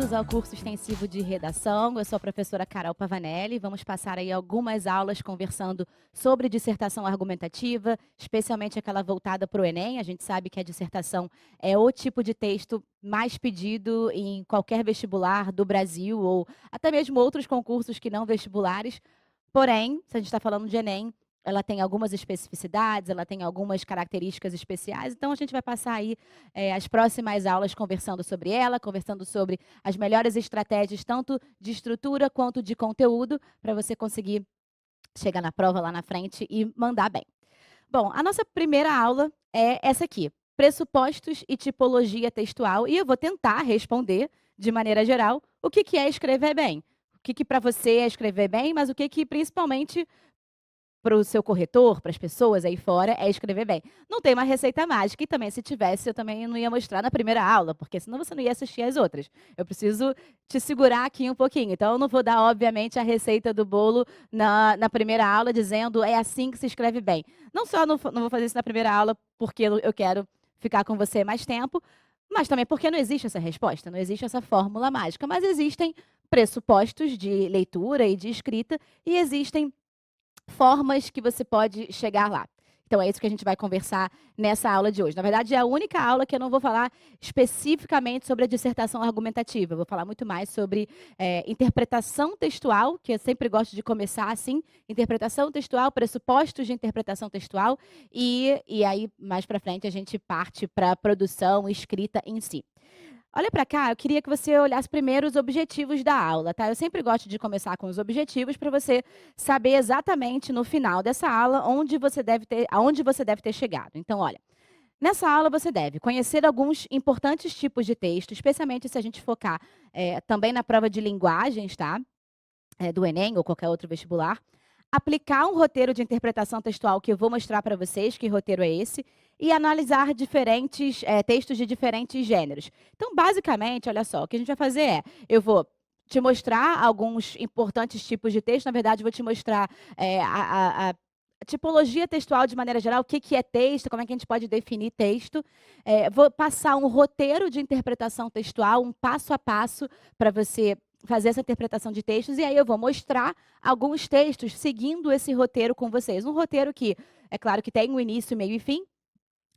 bem-vindos ao curso extensivo de redação. Eu sou a professora Carol Pavanelli. Vamos passar aí algumas aulas conversando sobre dissertação argumentativa, especialmente aquela voltada para o Enem. A gente sabe que a dissertação é o tipo de texto mais pedido em qualquer vestibular do Brasil ou até mesmo outros concursos que não vestibulares. Porém, se a gente está falando de Enem, ela tem algumas especificidades, ela tem algumas características especiais, então a gente vai passar aí as próximas aulas conversando sobre ela, conversando sobre as melhores estratégias, tanto de estrutura quanto de conteúdo, para você conseguir chegar na prova lá na frente e mandar bem. Bom, a nossa primeira aula é essa aqui, pressupostos e tipologia textual, e eu vou tentar responder, de maneira geral, o que é escrever bem. O que para você é escrever bem, mas o que principalmente para o seu corretor, para as pessoas aí fora, é escrever bem. Não tem uma receita mágica e também, se tivesse, eu também não ia mostrar na primeira aula, porque senão você não ia assistir as outras. Eu preciso te segurar aqui um pouquinho. Então, eu não vou dar, obviamente, a receita do bolo na primeira aula, dizendo é assim que se escreve bem. Não só não vou fazer isso na primeira aula, porque eu quero ficar com você mais tempo, mas também porque não existe essa resposta, não existe essa fórmula mágica, mas existem pressupostos de leitura e de escrita e existem formas que você pode chegar lá. Então, é isso que a gente vai conversar nessa aula de hoje. Na verdade, é a única aula que eu não vou falar especificamente sobre a dissertação argumentativa. Eu vou falar muito mais sobre interpretação textual, que eu sempre gosto de começar assim, interpretação textual, pressupostos de interpretação textual, e aí, mais para frente, a gente parte para a produção escrita em si. Olha para cá, eu queria que você olhasse primeiro os objetivos da aula, tá? Eu sempre gosto de começar com os objetivos para você saber exatamente no final dessa aula aonde você deve ter chegado. Então, olha, nessa aula você deve conhecer alguns importantes tipos de texto, especialmente se a gente focar também na prova de linguagens, tá? Do Enem ou qualquer outro vestibular, aplicar um roteiro de interpretação textual que eu vou mostrar para vocês que roteiro é esse, e analisar diferentes textos de diferentes gêneros. Então, basicamente, olha só, o que a gente vai fazer eu vou te mostrar alguns importantes tipos de texto, na verdade, vou te mostrar a tipologia textual de maneira geral, o que é texto, como é que a gente pode definir texto. Vou passar um roteiro de interpretação textual, um passo a passo, para você fazer essa interpretação de textos, e aí eu vou mostrar alguns textos seguindo esse roteiro com vocês. Um roteiro que, é claro que tem um início, meio e fim,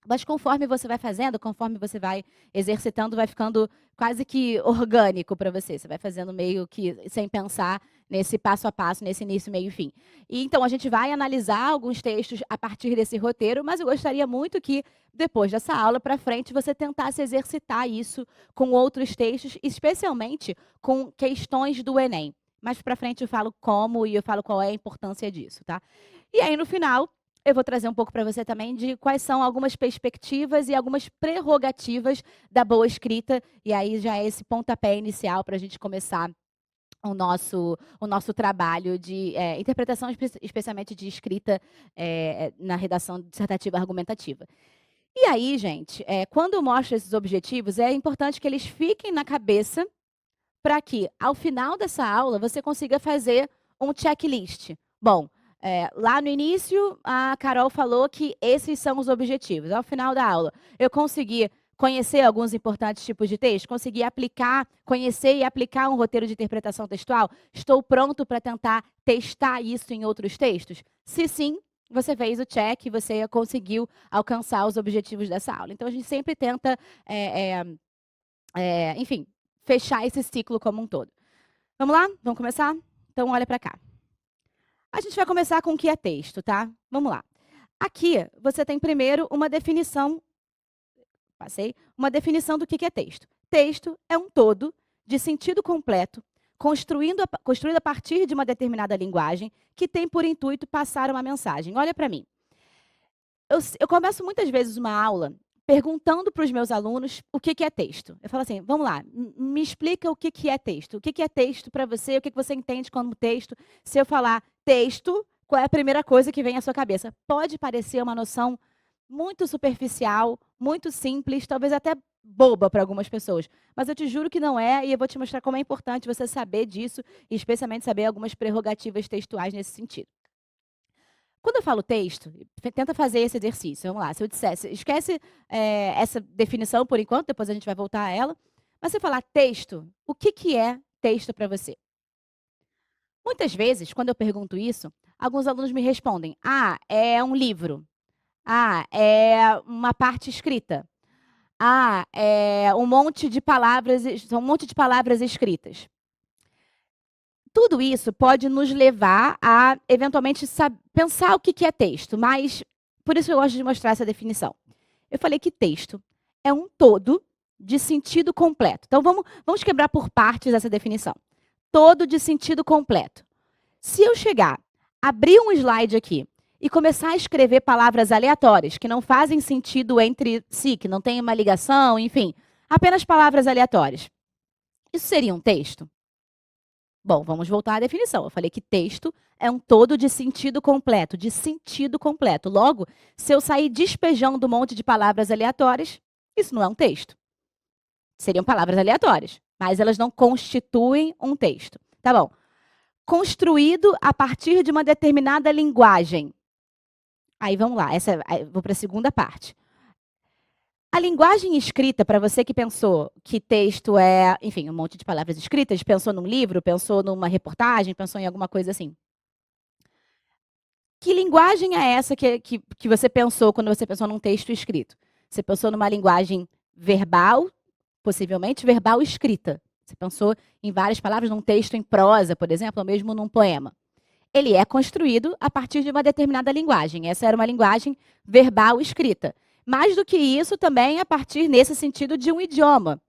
mas conforme você vai fazendo, conforme você vai exercitando, vai ficando quase que orgânico para você. Você vai fazendo meio que sem pensar nesse passo a passo, nesse início, meio e fim. E então a gente vai analisar alguns textos a partir desse roteiro, mas eu gostaria muito que depois dessa aula para frente você tentasse exercitar isso com outros textos, especialmente com questões do Enem. Mais para frente eu falo como e eu falo qual é a importância disso, tá? E aí no final eu vou trazer um pouco para você também de quais são algumas perspectivas e algumas prerrogativas da boa escrita, e aí já é esse pontapé inicial para a gente começar o nosso trabalho de interpretação, especialmente de escrita na redação dissertativa argumentativa. E aí, gente, quando eu mostro esses objetivos, é importante que eles fiquem na cabeça para que, ao final dessa aula, você consiga fazer um checklist. Bom, lá no início, a Carol falou que esses são os objetivos. Ao final da aula, eu consegui conhecer alguns importantes tipos de texto, consegui aplicar, conhecer e aplicar um roteiro de interpretação textual. Estou pronto para tentar testar isso em outros textos? Se sim, você fez o check, você conseguiu alcançar os objetivos dessa aula. Então, a gente sempre tenta, enfim, fechar esse ciclo como um todo. Vamos lá? Vamos começar? Então, olha para cá. A gente vai começar com o que é texto, tá? Vamos lá. Aqui, você tem primeiro uma definição, uma definição do que é texto. Texto é um todo de sentido completo, construído a partir de uma determinada linguagem que tem por intuito passar uma mensagem. Olha para mim. Eu começo muitas vezes uma aula perguntando para os meus alunos o que é texto. Eu falo assim, vamos lá, me explica o que é texto. O que é texto para você, o que você entende como texto. Se eu falar texto, qual é a primeira coisa que vem à sua cabeça? Pode parecer uma noção muito superficial, muito simples, talvez até boba para algumas pessoas. Mas eu te juro que não é, e eu vou te mostrar como é importante você saber disso, e especialmente saber algumas prerrogativas textuais nesse sentido. Quando eu falo texto, tenta fazer esse exercício. Vamos lá, se eu dissesse, esquece essa definição por enquanto, depois a gente vai voltar a ela, Mas você falar texto, o que que é texto para você? Muitas vezes, quando eu pergunto isso, alguns alunos me respondem: "Ah, é um livro. Ah, é uma parte escrita. Ah, é um monte de palavras, são um monte de palavras escritas". Tudo isso pode nos levar a, eventualmente, pensar o que que é texto, mas por isso eu gosto de mostrar essa definição. Eu falei que texto é um todo de sentido completo. Então, vamos quebrar por partes essa definição. Todo de sentido completo. Se eu chegar, abrir um slide aqui e começar a escrever palavras aleatórias, que não fazem sentido entre si, que não tem uma ligação, enfim, apenas palavras aleatórias, isso seria um texto? Bom, vamos voltar à definição. Eu falei que texto é um todo de sentido completo, de sentido completo. Logo, se eu sair despejando um monte de palavras aleatórias, isso não é um texto. Seriam palavras aleatórias, mas elas não constituem um texto. Tá bom. Construído a partir de uma determinada linguagem. Aí vamos lá, vou para a segunda parte. A linguagem escrita, para você que pensou que texto é, enfim, um monte de palavras escritas, pensou num livro, pensou numa reportagem, pensou em alguma coisa assim. Que linguagem é essa que você pensou quando você pensou num texto escrito? Você pensou numa linguagem verbal, possivelmente verbal escrita. Você pensou em várias palavras, num texto em prosa, por exemplo, ou mesmo num poema. Ele é construído a partir de uma determinada linguagem. Essa era uma linguagem verbal escrita. Mais do que isso, também a partir, nesse sentido, de um idioma.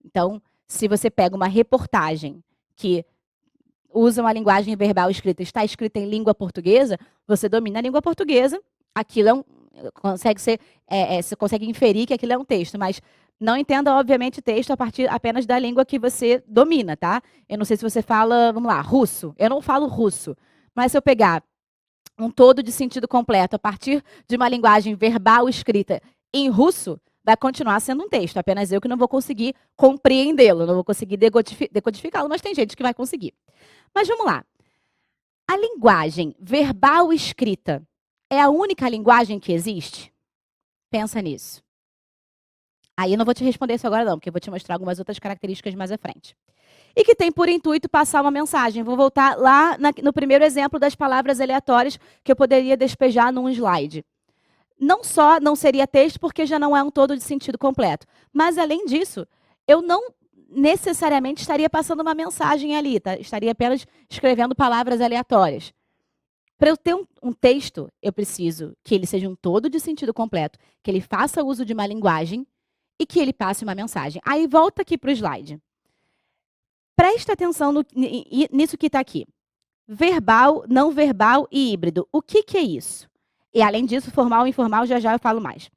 Então, se você pega uma reportagem que usa uma linguagem verbal escrita, está escrita em língua portuguesa, você domina a língua portuguesa, aquilo você consegue inferir que aquilo é um texto, mas não entenda, obviamente, texto a partir apenas da língua que você domina, tá? Eu não sei se você fala, vamos lá, russo. Eu não falo russo, mas se eu pegar um todo de sentido completo a partir de uma linguagem verbal escrita em russo, vai continuar sendo um texto, apenas eu que não vou conseguir compreendê-lo, não vou conseguir decodificá-lo, mas tem gente que vai conseguir. Mas vamos lá. A linguagem verbal escrita é a única linguagem que existe? Pensa nisso. Aí eu não vou te responder isso agora não, porque eu vou te mostrar algumas outras características mais à frente. E que tem por intuito passar uma mensagem. Vou voltar lá no primeiro exemplo das palavras aleatórias que eu poderia despejar num slide. Não só não seria texto, porque já não é um todo de sentido completo, mas além disso, eu não necessariamente estaria passando uma mensagem ali, tá? Estaria apenas escrevendo palavras aleatórias. Para eu ter um texto, eu preciso que ele seja um todo de sentido completo, que ele faça uso de uma linguagem e que ele passe uma mensagem. Aí volta aqui para o slide. Presta atenção nisso que está aqui. Verbal, não verbal e híbrido. O que, que é isso? E além disso, formal e informal, já já eu falo mais.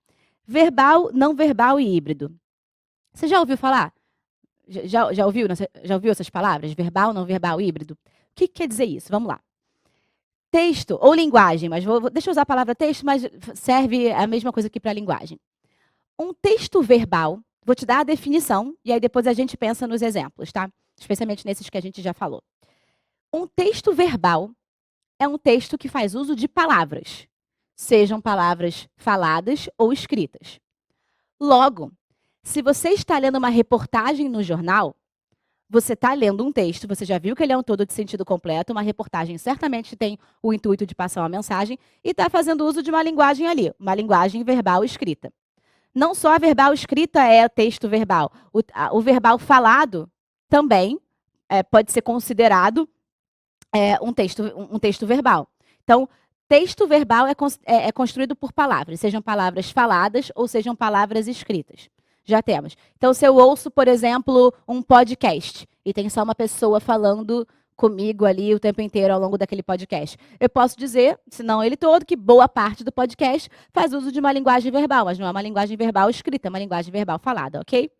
Verbal, não verbal e híbrido. Você já ouviu falar? Já ouviu essas palavras? Verbal, não verbal e híbrido? O que, que quer dizer isso? Vamos lá. Texto ou linguagem, mas deixa eu usar a palavra texto, mas serve a mesma coisa aqui para a linguagem. Um texto verbal, vou te dar a definição, e aí depois a gente pensa nos exemplos, tá? Especialmente nesses que a gente já falou. Um texto verbal é um texto que faz uso de palavras, sejam palavras faladas ou escritas. Logo, se você está lendo uma reportagem no jornal, você está lendo um texto, você já viu que ele é um todo de sentido completo, uma reportagem certamente tem o intuito de passar uma mensagem e está fazendo uso de uma linguagem ali, uma linguagem verbal escrita. Não só a verbal escrita é texto verbal, o verbal falado também pode ser considerado um texto verbal. Então, texto verbal é construído por palavras, sejam palavras faladas ou sejam palavras escritas. Já temos. Então, se eu ouço, por exemplo, um podcast e tem só uma pessoa falando comigo ali o tempo inteiro ao longo daquele podcast, eu posso dizer, se não ele todo, que boa parte do podcast faz uso de uma linguagem verbal, mas não é uma linguagem verbal escrita, é uma linguagem verbal falada, ok?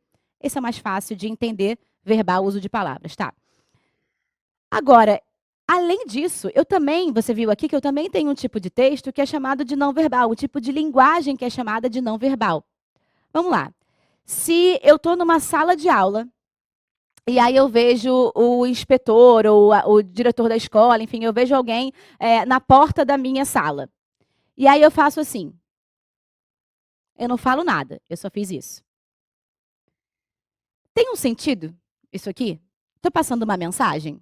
Esse é mais fácil de entender verbal, uso de palavras, tá? Agora, além disso, você viu aqui que eu também tenho um tipo de texto que é chamado de não verbal, um tipo de linguagem que é chamada de não verbal. Vamos lá. Se eu estou numa sala de aula, e aí eu vejo o inspetor ou o diretor da escola, enfim, eu vejo alguém na porta da minha sala. E aí eu faço assim. Eu não falo nada, eu só fiz isso. Tem um sentido isso aqui? Estou passando uma mensagem?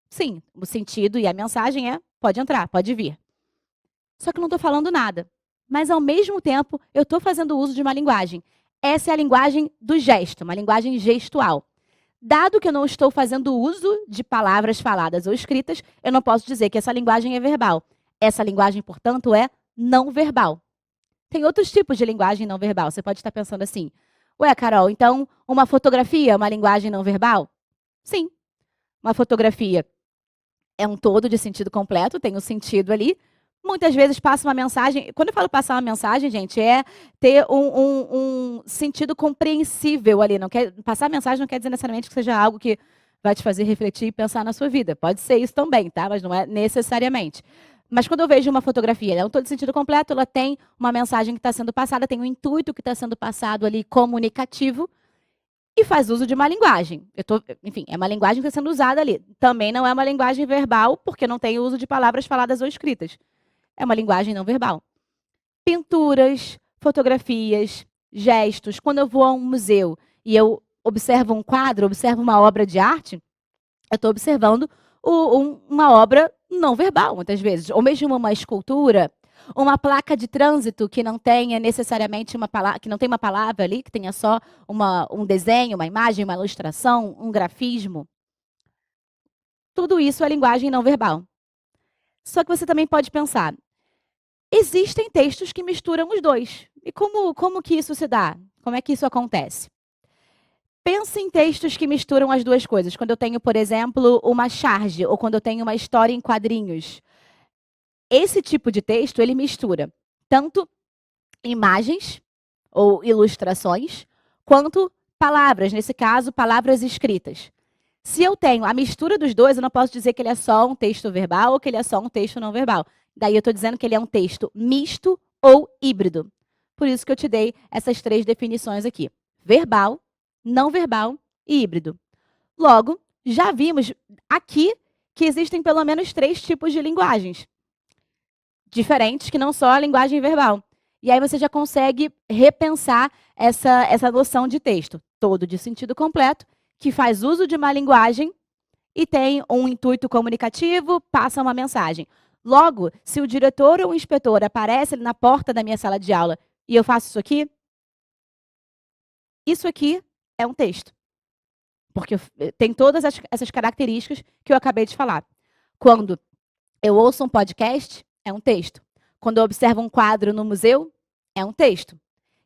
Sim, o sentido e a mensagem é pode entrar, pode vir. Só que eu não estou falando nada. Mas, ao mesmo tempo, eu estou fazendo uso de uma linguagem. Essa é a linguagem do gesto, uma linguagem gestual. Dado que eu não estou fazendo uso de palavras faladas ou escritas, eu não posso dizer que essa linguagem é verbal. Essa linguagem, portanto, é não verbal. Tem outros tipos de linguagem não verbal. Você pode estar pensando assim, ué, Carol, então uma fotografia é uma linguagem não verbal? Sim, uma fotografia é um todo de sentido completo, tem um sentido ali. Muitas vezes passa uma mensagem. Quando eu falo passar uma mensagem, gente, é ter um sentido compreensível ali. Passar a mensagem não quer dizer necessariamente que seja algo que vai te fazer refletir e pensar na sua vida. Pode ser isso também, tá? Mas não é necessariamente. Mas quando eu vejo uma fotografia, ela é um todo de sentido completo, ela tem uma mensagem que está sendo passada, tem um intuito que está sendo passado ali comunicativo e faz uso de uma linguagem. Enfim, é uma linguagem que está sendo usada ali. Também não é uma linguagem verbal, porque não tem uso de palavras faladas ou escritas. É uma linguagem não verbal. Pinturas, fotografias, gestos. Quando eu vou a um museu e eu observo um quadro, observo uma obra de arte, eu estou observando uma obra não verbal, muitas vezes. Ou mesmo uma escultura, uma placa de trânsito que não tenha necessariamente uma palavra, que não tem uma palavra ali, que tenha só um desenho, uma imagem, uma ilustração, um grafismo. Tudo isso é linguagem não verbal. Só que você também pode pensar, existem textos que misturam os dois. E como que isso se dá? Como é que isso acontece? Pense em textos que misturam as duas coisas. Quando eu tenho, por exemplo, uma charge, ou quando eu tenho uma história em quadrinhos. Esse tipo de texto, ele mistura tanto imagens ou ilustrações, quanto palavras, nesse caso, palavras escritas. Se eu tenho a mistura dos dois, eu não posso dizer que ele é só um texto verbal ou que ele é só um texto não verbal. Daí eu estou dizendo que ele é um texto misto ou híbrido. Por isso que eu te dei essas 3 definições aqui. Verbal, não verbal e híbrido. Logo, já vimos aqui que existem pelo menos 3 tipos de linguagens diferentes que não só a linguagem verbal. E aí você já consegue repensar essa noção de texto, todo de sentido completo, que faz uso de uma linguagem e tem um intuito comunicativo, passa uma mensagem. Logo, se o diretor ou o inspetor aparece ali na porta da minha sala de aula e eu faço isso aqui é um texto. Porque tem todas essas características que eu acabei de falar. Quando eu ouço um podcast, é um texto. Quando eu observo um quadro no museu, é um texto.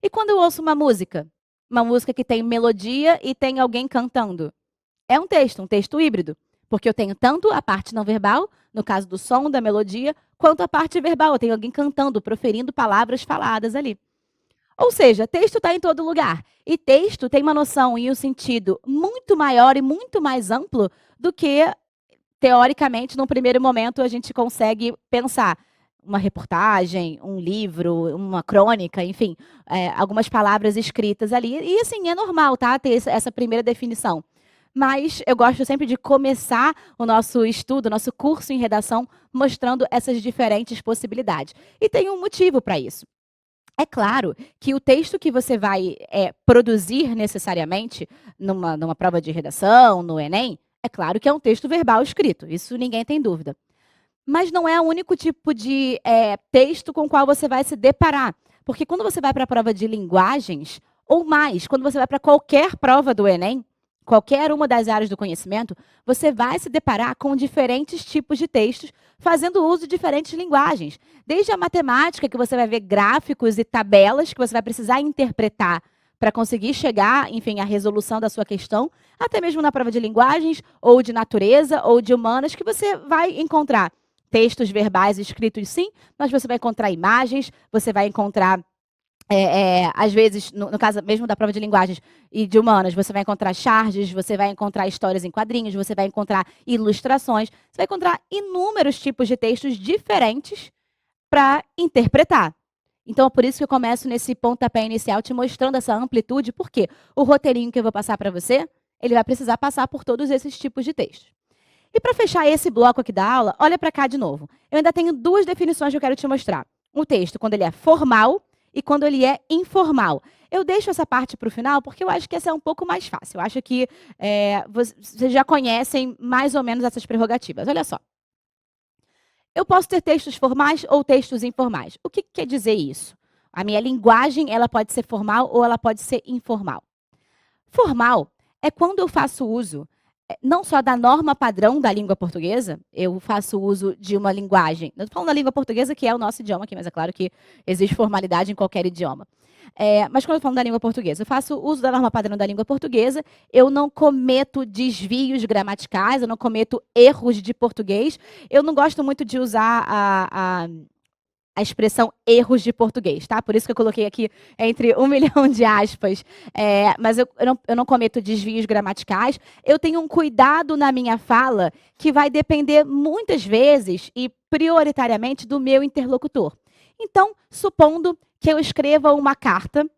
E quando eu ouço uma música que tem melodia e tem alguém cantando, é um texto híbrido. Porque eu tenho tanto a parte não verbal, no caso do som, da melodia, quanto a parte verbal. Eu tenho alguém cantando, proferindo palavras faladas ali. Ou seja, texto está em todo lugar. E texto tem uma noção e um sentido muito maior e muito mais amplo do que, teoricamente, num primeiro momento, a gente consegue pensar. Uma reportagem, um livro, uma crônica, enfim, algumas palavras escritas ali. E, assim, é normal, tá? Ter essa primeira definição. Mas eu gosto sempre de começar o nosso estudo, o nosso curso em redação, mostrando essas diferentes possibilidades. E tem um motivo para isso. É claro que o texto que você vai produzir necessariamente numa prova de redação, no Enem, é claro que é um texto verbal escrito, isso ninguém tem dúvida. Mas não é o único tipo de texto com o qual você vai se deparar. Porque quando você vai para a prova de linguagens, ou mais, quando você vai para qualquer prova do Enem, qualquer uma das áreas do conhecimento, você vai se deparar com diferentes tipos de textos, fazendo uso de diferentes linguagens. Desde a matemática, que você vai ver gráficos e tabelas que você vai precisar interpretar para conseguir chegar, enfim, à resolução da sua questão, até mesmo na prova de linguagens, ou de natureza, ou de humanas, que você vai encontrar textos verbais escritos, sim, mas você vai encontrar imagens, você vai encontrar às vezes, no caso mesmo da prova de linguagens e de humanas, você vai encontrar charges, você vai encontrar histórias em quadrinhos, você vai encontrar ilustrações, você vai encontrar inúmeros tipos de textos diferentes para interpretar. Então, é por isso que eu começo nesse pontapé inicial te mostrando essa amplitude, porque o roteirinho que eu vou passar para você, ele vai precisar passar por todos esses tipos de textos. E para fechar esse bloco aqui da aula, olha para cá de novo. Eu ainda tenho 2 definições que eu quero te mostrar. O texto, quando ele é formal, e quando ele é informal. Eu deixo essa parte para o final, porque eu acho que essa é um pouco mais fácil. Eu acho que vocês já conhecem mais ou menos essas prerrogativas. Olha só. Eu posso ter textos formais ou textos informais. O que quer dizer isso? A minha linguagem, ela pode ser formal ou ela pode ser informal. Formal é quando eu faço uso não só da norma padrão da língua portuguesa, eu faço uso de uma linguagem. Eu estou falando da língua portuguesa, que é o nosso idioma aqui, mas é claro que existe formalidade em qualquer idioma. Mas quando eu falo da língua portuguesa, eu faço uso da norma padrão da língua portuguesa, eu não cometo desvios gramaticais, eu não cometo erros de português. Eu não gosto muito de usar a expressão erros de português, tá? Por isso que eu coloquei aqui entre 1 milhão de aspas. Mas eu não cometo desvios gramaticais. Eu tenho um cuidado na minha fala que vai depender muitas vezes e prioritariamente do meu interlocutor. Então, supondo que eu escreva uma carta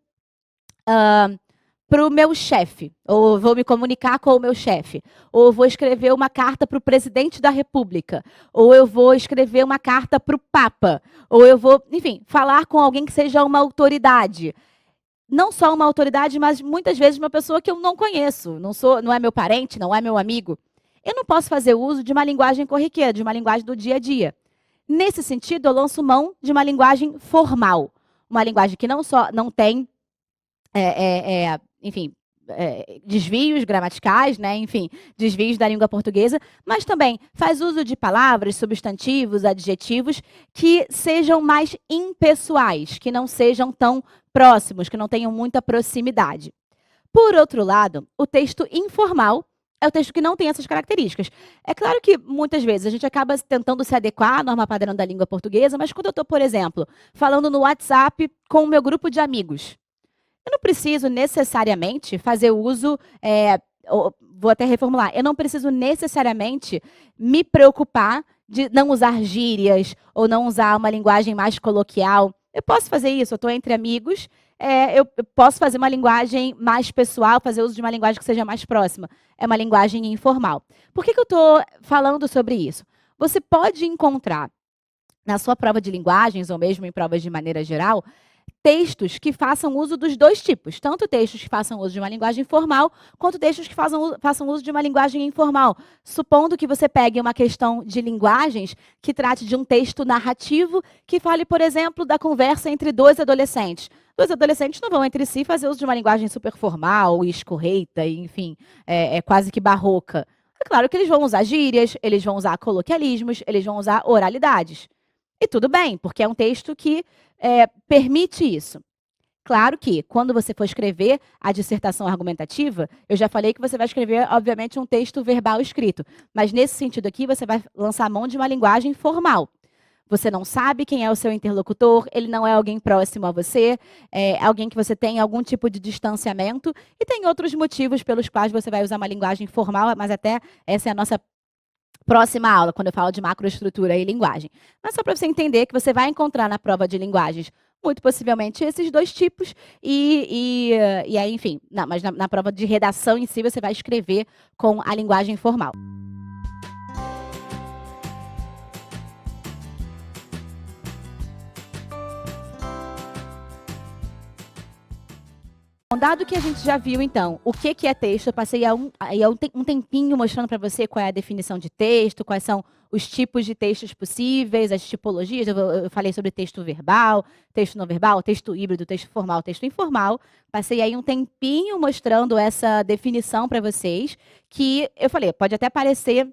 para o meu chefe, ou vou me comunicar com o meu chefe, ou vou escrever uma carta para o presidente da República, ou eu vou escrever uma carta para o Papa, ou eu vou, enfim, falar com alguém que seja uma autoridade. Não só uma autoridade, mas muitas vezes uma pessoa que eu não conheço, não é meu parente, não é meu amigo. Eu não posso fazer uso de uma linguagem corriqueira, de uma linguagem do dia a dia. Nesse sentido, eu lanço mão de uma linguagem formal, uma linguagem que não só não tem enfim, desvios gramaticais, né? Enfim, desvios da língua portuguesa, mas também faz uso de palavras, substantivos, adjetivos que sejam mais impessoais, que não sejam tão próximos, que não tenham muita proximidade. Por outro lado, o texto informal é o texto que não tem essas características. É claro que, muitas vezes, a gente acaba tentando se adequar à norma padrão da língua portuguesa, mas quando eu estou, por exemplo, falando no WhatsApp com o meu grupo de amigos, eu não preciso necessariamente fazer uso, vou até reformular, eu não preciso necessariamente me preocupar de não usar gírias ou não usar uma linguagem mais coloquial. Eu posso fazer isso, eu estou entre amigos, eu posso fazer uma linguagem mais pessoal, fazer uso de uma linguagem que seja mais próxima. É uma linguagem informal. Por que eu estou falando sobre isso? Você pode encontrar na sua prova de linguagens, ou mesmo em provas de maneira geral, textos que façam uso dos dois tipos, tanto textos que façam uso de uma linguagem formal, quanto textos que façam uso de uma linguagem informal. Supondo que você pegue uma questão de linguagens que trate de um texto narrativo que fale, por exemplo, da conversa entre dois adolescentes. Dois adolescentes não vão entre si fazer uso de uma linguagem super formal, escorreita, enfim, quase que barroca. É claro que eles vão usar gírias, eles vão usar coloquialismos, eles vão usar oralidades. E tudo bem, porque é um texto que permite isso. Claro que, quando você for escrever a dissertação argumentativa, eu já falei que você vai escrever, obviamente, um texto verbal escrito. Mas, nesse sentido aqui, você vai lançar mão de uma linguagem formal. Você não sabe quem é o seu interlocutor, ele não é alguém próximo a você, é alguém que você tem algum tipo de distanciamento, e tem outros motivos pelos quais você vai usar uma linguagem formal, mas até essa é a nossa próxima aula, quando eu falo de macroestrutura e linguagem. Mas só para você entender que você vai encontrar na prova de linguagens, muito possivelmente, esses dois tipos. E aí, enfim, mas na prova de redação em si, você vai escrever com a linguagem formal. Dado que a gente já viu, então, o que é texto, eu passei um tempinho mostrando para você qual é a definição de texto, quais são os tipos de textos possíveis, as tipologias. Eu falei sobre texto verbal, texto não verbal, texto híbrido, texto formal, texto informal. Passei aí um tempinho mostrando essa definição para vocês, que eu falei, pode até parecer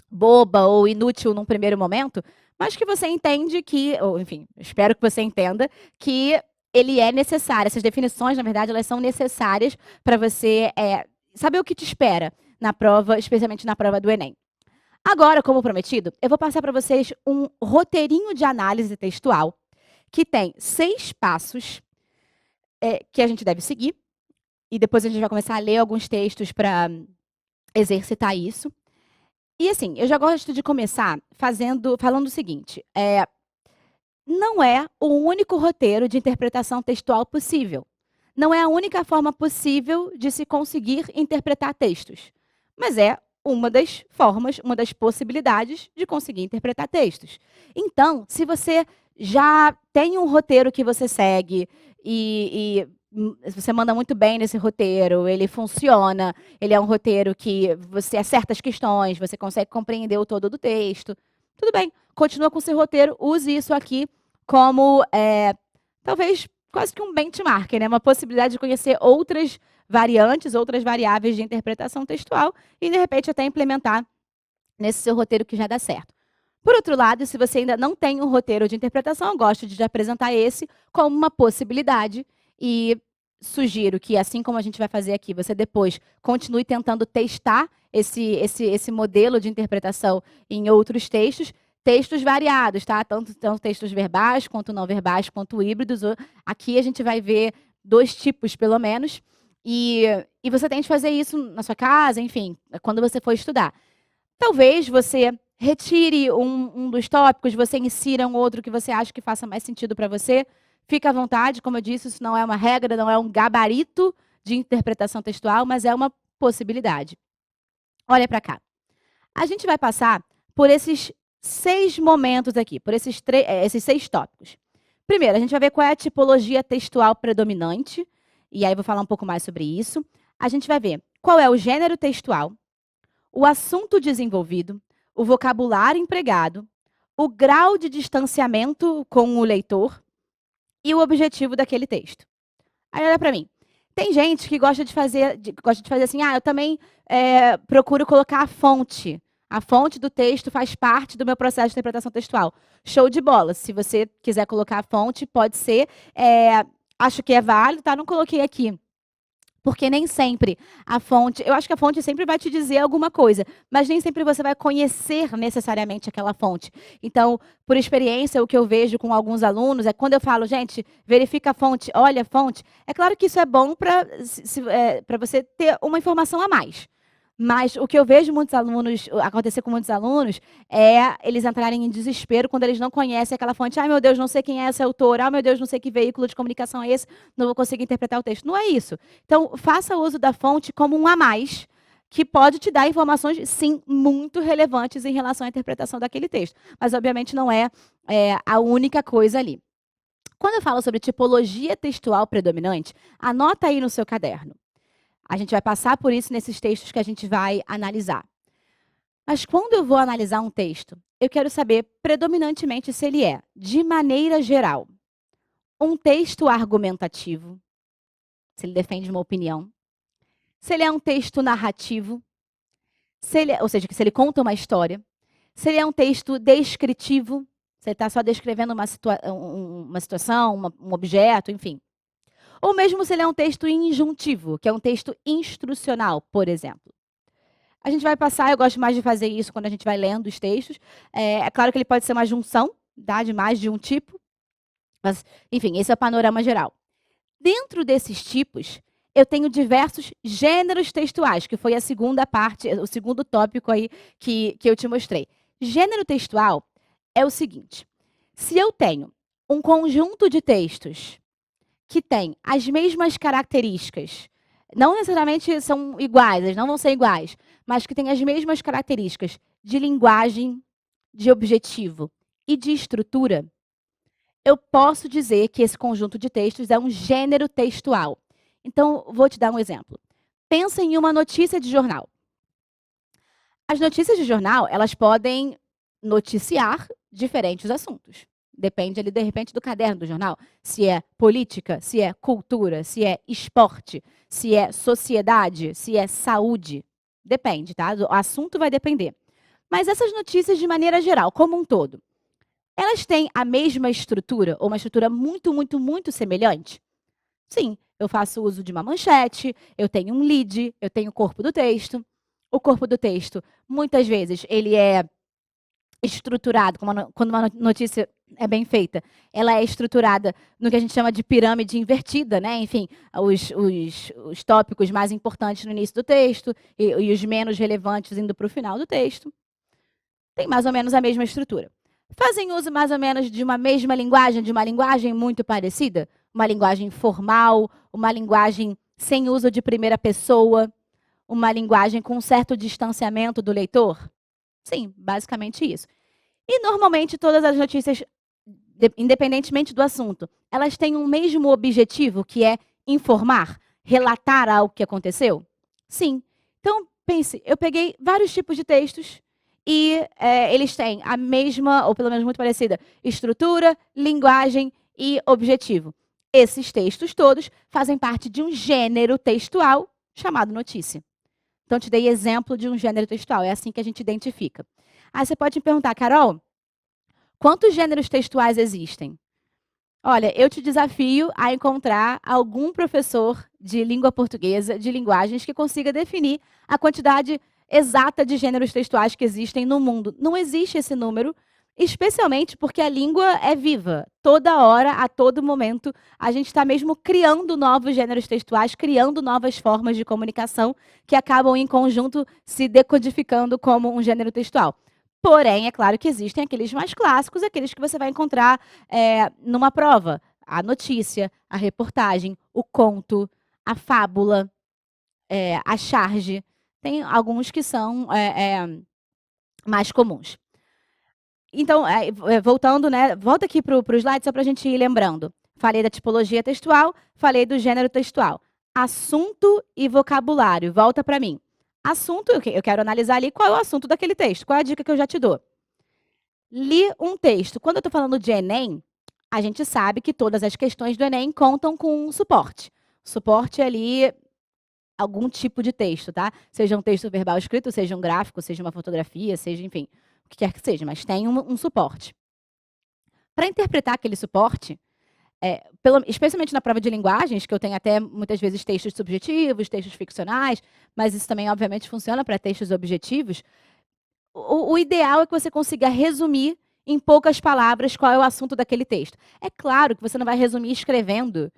boba ou inútil num primeiro momento, mas que você entende que, ou enfim, espero que você entenda, que ele é necessário. Essas definições, na verdade, elas são necessárias para você saber o que te espera na prova, especialmente na prova do Enem. Agora, como prometido, eu vou passar para vocês um roteirinho de análise textual que tem 6 passos que a gente deve seguir. E depois a gente vai começar a ler alguns textos para exercitar isso. E assim, eu já gosto de começar falando o seguinte, não é o único roteiro de interpretação textual possível. Não é a única forma possível de se conseguir interpretar textos. Mas é uma das formas, uma das possibilidades de conseguir interpretar textos. Então, se você já tem um roteiro que você segue e você manda muito bem nesse roteiro, ele funciona, ele é um roteiro que você acerta as questões, você consegue compreender o todo do texto. Tudo bem, continua com o seu roteiro, use isso aqui como, talvez, quase que um benchmark, né? Uma possibilidade de conhecer outras variantes, outras variáveis de interpretação textual e, de repente, até implementar nesse seu roteiro que já dá certo. Por outro lado, se você ainda não tem um roteiro de interpretação, eu gosto de apresentar esse como uma possibilidade e sugiro que, assim como a gente vai fazer aqui, você depois continue tentando testar esse modelo de interpretação em outros textos variados, tá? Tanto textos verbais, quanto não verbais, quanto híbridos. Aqui a gente vai ver 2 tipos, pelo menos, e você tente fazer isso na sua casa, enfim, quando você for estudar. Talvez você retire um dos tópicos, você insira um outro que você acha que faça mais sentido para você. Fica à vontade, como eu disse, isso não é uma regra, não é um gabarito de interpretação textual, mas é uma possibilidade. Olha para cá. A gente vai passar por esses 6 momentos aqui, por esses 6 tópicos. Primeiro, a gente vai ver qual é a tipologia textual predominante, e aí eu vou falar um pouco mais sobre isso. A gente vai ver qual é o gênero textual, o assunto desenvolvido, o vocabulário empregado, o grau de distanciamento com o leitor e o objetivo daquele texto. Aí olha para mim. Tem gente que gosta de fazer assim, eu também procuro colocar a fonte. A fonte do texto faz parte do meu processo de interpretação textual. Show de bola. Se você quiser colocar a fonte, pode ser. Acho que é válido, tá? Não coloquei aqui. Porque nem sempre a fonte... Eu acho que a fonte sempre vai te dizer alguma coisa, mas nem sempre você vai conhecer necessariamente aquela fonte. Então, por experiência, o que eu vejo com alguns alunos é quando eu falo, gente, verifica a fonte, olha a fonte. É claro que isso é bom para você ter uma informação a mais. Mas o que eu vejo acontecer com muitos alunos é eles entrarem em desespero quando eles não conhecem aquela fonte. Ai, meu Deus, não sei quem é essa autora. Ai, meu Deus, não sei que veículo de comunicação é esse. Não vou conseguir interpretar o texto. Não é isso. Então, faça uso da fonte como um a mais, que pode te dar informações, sim, muito relevantes em relação à interpretação daquele texto. Mas, obviamente, não é a única coisa ali. Quando eu falo sobre tipologia textual predominante, anota aí no seu caderno. A gente vai passar por isso nesses textos que a gente vai analisar. Mas quando eu vou analisar um texto, eu quero saber predominantemente se ele é, de maneira geral, um texto argumentativo, se ele defende uma opinião, se ele é um texto narrativo, ou seja, se ele conta uma história, se ele é um texto descritivo, se ele está só descrevendo uma situação, um objeto, enfim. Ou mesmo se ele é um texto injuntivo, que é um texto instrucional, por exemplo. A gente vai passar, eu gosto mais de fazer isso quando a gente vai lendo os textos. É claro que ele pode ser uma junção, tá, de mais de um tipo. Mas, enfim, esse é o panorama geral. Dentro desses tipos, eu tenho diversos gêneros textuais, que foi a segunda parte, o segundo tópico aí que eu te mostrei. Gênero textual é o seguinte: se eu tenho um conjunto de textos que tem as mesmas características, não necessariamente são iguais, eles não vão ser iguais, mas que têm as mesmas características de linguagem, de objetivo e de estrutura, eu posso dizer que esse conjunto de textos é um gênero textual. Então, vou te dar um exemplo. Pensa em uma notícia de jornal. As notícias de jornal, elas podem noticiar diferentes assuntos. Depende ali, de repente, do caderno do jornal. Se é política, se é cultura, se é esporte, se é sociedade, se é saúde. Depende, tá? O assunto vai depender. Mas essas notícias, de maneira geral, como um todo, elas têm a mesma estrutura, ou uma estrutura muito, muito, muito semelhante? Sim, eu faço uso de uma manchete, eu tenho um lead, eu tenho o corpo do texto. O corpo do texto, muitas vezes, ele é estruturado, quando uma notícia é bem feita, ela é estruturada no que a gente chama de pirâmide invertida, né? Enfim, os tópicos mais importantes no início do texto e os menos relevantes indo para o final do texto. Tem mais ou menos a mesma estrutura. Fazem uso mais ou menos de uma mesma linguagem, de uma linguagem muito parecida? Uma linguagem formal, uma linguagem sem uso de primeira pessoa, uma linguagem com um certo distanciamento do leitor? Sim, basicamente isso. E, normalmente, todas as notícias, independentemente do assunto, elas têm um mesmo objetivo, que é informar, relatar algo que aconteceu? Sim. Então, pense, eu peguei vários tipos de textos e eles têm a mesma, ou pelo menos muito parecida, estrutura, linguagem e objetivo. Esses textos todos fazem parte de um gênero textual chamado notícia. Então, te dei exemplo de um gênero textual, é assim que a gente identifica. Aí você pode me perguntar, Carol, quantos gêneros textuais existem? Olha, eu te desafio a encontrar algum professor de língua portuguesa, de linguagens, que consiga definir a quantidade exata de gêneros textuais que existem no mundo. Não existe esse número, especialmente porque a língua é viva. Toda hora, a todo momento, a gente está mesmo criando novos gêneros textuais, criando novas formas de comunicação que acabam, em conjunto, se decodificando como um gênero textual. Porém, é claro que existem aqueles mais clássicos, aqueles que você vai encontrar numa prova. A notícia, a reportagem, o conto, a fábula, a charge. Tem alguns que são mais comuns. Então, voltando, né? Volta aqui para o slide só para a gente ir lembrando. Falei da tipologia textual, falei do gênero textual. Assunto e vocabulário. Volta para mim. Assunto, eu quero analisar ali qual é o assunto daquele texto. Qual é a dica que eu já te dou? Li um texto. Quando eu estou falando de Enem, a gente sabe que todas as questões do Enem contam com suporte. Suporte é ali algum tipo de texto, tá? Seja um texto verbal escrito, seja um gráfico, seja uma fotografia, seja, enfim, o que quer que seja, mas tem um suporte. Para interpretar aquele suporte, especialmente na prova de linguagens, que eu tenho até muitas vezes textos subjetivos, textos ficcionais, mas isso também, obviamente, funciona para textos objetivos. O ideal é que você consiga resumir em poucas palavras qual é o assunto daquele texto. É claro que você não vai resumir escrevendo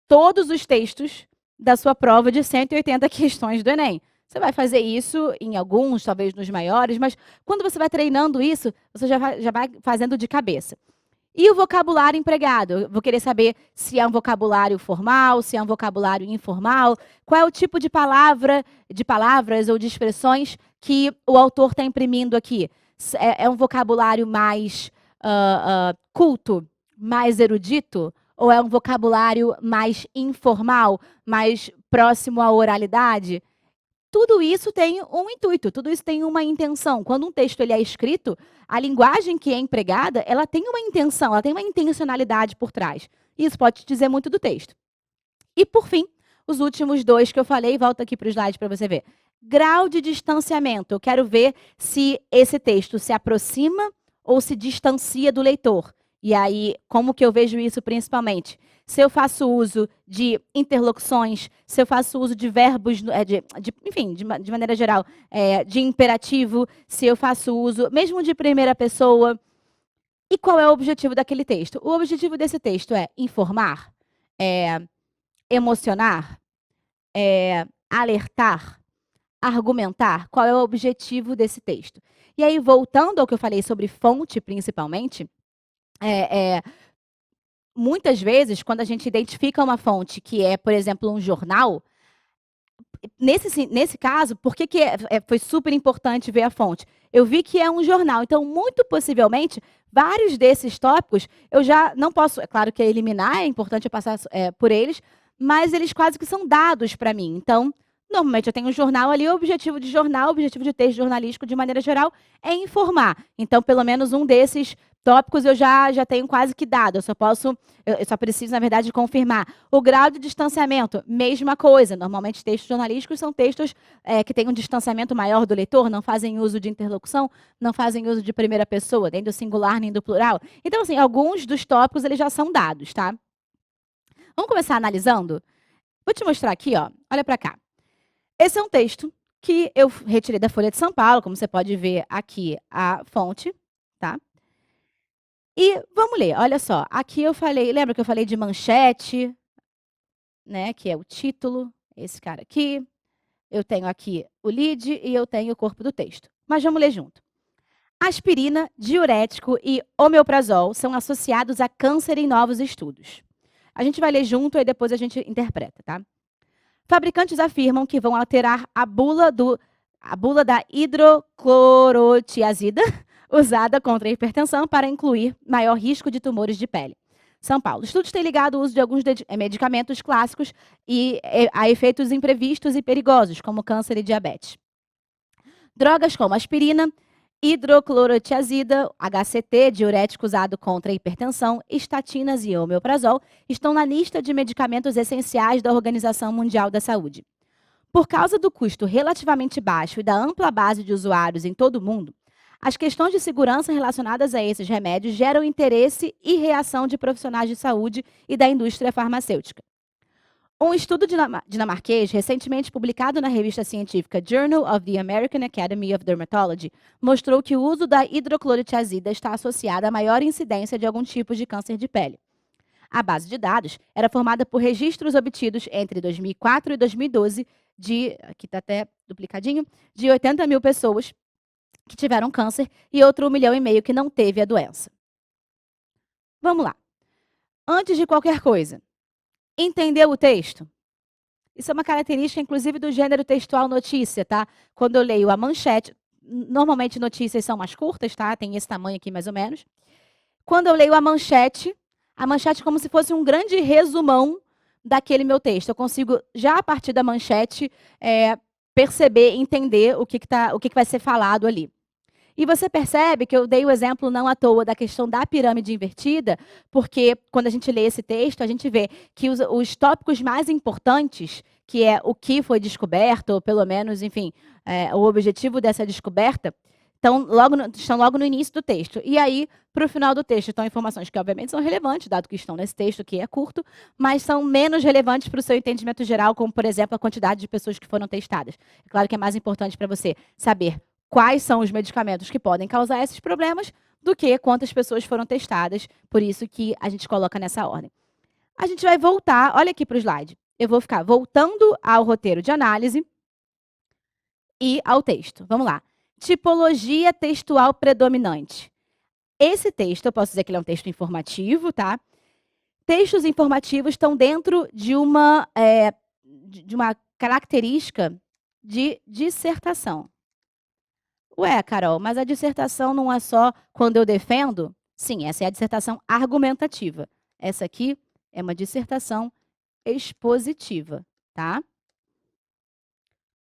todos os textos da sua prova de 180 questões do Enem. Você vai fazer isso em alguns, talvez nos maiores, mas quando você vai treinando isso, você já vai fazendo de cabeça. E o vocabulário empregado? Eu vou querer saber se é um vocabulário formal, se é um vocabulário informal, qual é o tipo de palavras ou de expressões que o autor está imprimindo aqui. É um vocabulário mais culto, mais erudito? Ou é um vocabulário mais informal, mais próximo à oralidade? Tudo isso tem um intuito, tudo isso tem uma intenção. Quando um texto ele é escrito, a linguagem que é empregada, ela tem uma intenção, ela tem uma intencionalidade por trás. Isso pode te dizer muito do texto. E, por fim, os últimos dois que eu falei, volta aqui para o slide para você ver. Grau de distanciamento. Eu quero ver se esse texto se aproxima ou se distancia do leitor. E aí, como que eu vejo isso principalmente? Se eu faço uso de interlocuções, se eu faço uso de verbos, enfim, de maneira geral, de imperativo, se eu faço uso mesmo de primeira pessoa. E qual é o objetivo daquele texto? O objetivo desse texto é informar, emocionar, alertar, argumentar. Qual é o objetivo desse texto? E aí, voltando ao que eu falei sobre fonte, principalmente, muitas vezes, quando a gente identifica uma fonte que é, por exemplo, um jornal, nesse caso, por que foi super importante ver a fonte? Eu vi que é um jornal, então, muito possivelmente, vários desses tópicos, eu já não posso, é claro que é eliminar, é importante eu passar por eles, mas eles quase que são dados para mim. Então, normalmente eu tenho um jornal ali, o objetivo de jornal, o objetivo de texto jornalístico, de maneira geral, é informar. Então, pelo menos um desses tópicos eu já tenho quase que dado. Eu só preciso, na verdade, confirmar. O grau de distanciamento, mesma coisa. Normalmente, textos jornalísticos são textos que têm um distanciamento maior do leitor, não fazem uso de interlocução, não fazem uso de primeira pessoa, nem do singular, nem do plural. Então, assim, alguns dos tópicos, eles já são dados, tá? Vamos começar analisando? Vou te mostrar aqui, ó. Olha para cá. Esse é um texto que eu retirei da Folha de São Paulo, como você pode ver aqui a fonte, tá? E vamos ler, olha só. Aqui eu falei, lembra que eu falei de manchete, né, que é o título, esse cara aqui. Eu tenho aqui o lead e eu tenho o corpo do texto. Mas vamos ler junto. Aspirina, diurético e omeprazol são associados a câncer em novos estudos. A gente vai ler junto e depois a gente interpreta, tá? Fabricantes afirmam que vão alterar a bula da hidroclorotiazida usada contra a hipertensão para incluir maior risco de tumores de pele. São Paulo. Estudos têm ligado o uso de alguns medicamentos clássicos a efeitos imprevistos e perigosos, como câncer e diabetes. Drogas como aspirina, hidroclorotiazida, HCT, diurético usado contra a hipertensão, estatinas e omeprazol estão na lista de medicamentos essenciais da Organização Mundial da Saúde. Por causa do custo relativamente baixo e da ampla base de usuários em todo o mundo, as questões de segurança relacionadas a esses remédios geram interesse e reação de profissionais de saúde e da indústria farmacêutica. Um estudo dinamarquês, recentemente publicado na revista científica Journal of the American Academy of Dermatology, mostrou que o uso da hidroclorotiazida está associado a maior incidência de algum tipo de câncer de pele. A base de dados era formada por registros obtidos entre 2004 e 2012 aqui está até duplicadinho, de 80 mil pessoas que tiveram câncer e outro 1,5 milhão que não teve a doença. Vamos lá. Antes de qualquer coisa, entendeu o texto? Isso é uma característica, inclusive, do gênero textual notícia, tá? Quando eu leio a manchete, normalmente notícias são mais curtas, tá? Tem esse tamanho aqui, mais ou menos. Quando eu leio a manchete é como se fosse um grande resumão daquele meu texto. Eu consigo, já a partir da manchete, perceber, entender o que vai ser falado ali. E você percebe que eu dei o exemplo não à toa da questão da pirâmide invertida, porque quando a gente lê esse texto, a gente vê que os tópicos mais importantes, que é o que foi descoberto, ou pelo menos, enfim, o objetivo dessa descoberta, estão logo no início do texto. E aí, para o final do texto, estão informações que, obviamente, são relevantes, dado que estão nesse texto, que é curto, mas são menos relevantes para o seu entendimento geral, como, por exemplo, a quantidade de pessoas que foram testadas. É claro que é mais importante para você saber quais são os medicamentos que podem causar esses problemas do que quantas pessoas foram testadas, por isso que a gente coloca nessa ordem. A gente vai voltar, olha aqui para o slide, eu vou ficar voltando ao roteiro de análise e ao texto. Vamos lá. Tipologia textual predominante. Esse texto, eu posso dizer que ele é um texto informativo, tá? Textos informativos estão dentro de uma característica de dissertação. Ué, Carol, mas a dissertação não é só quando eu defendo? Sim, essa é a dissertação argumentativa. Essa aqui é uma dissertação expositiva, tá?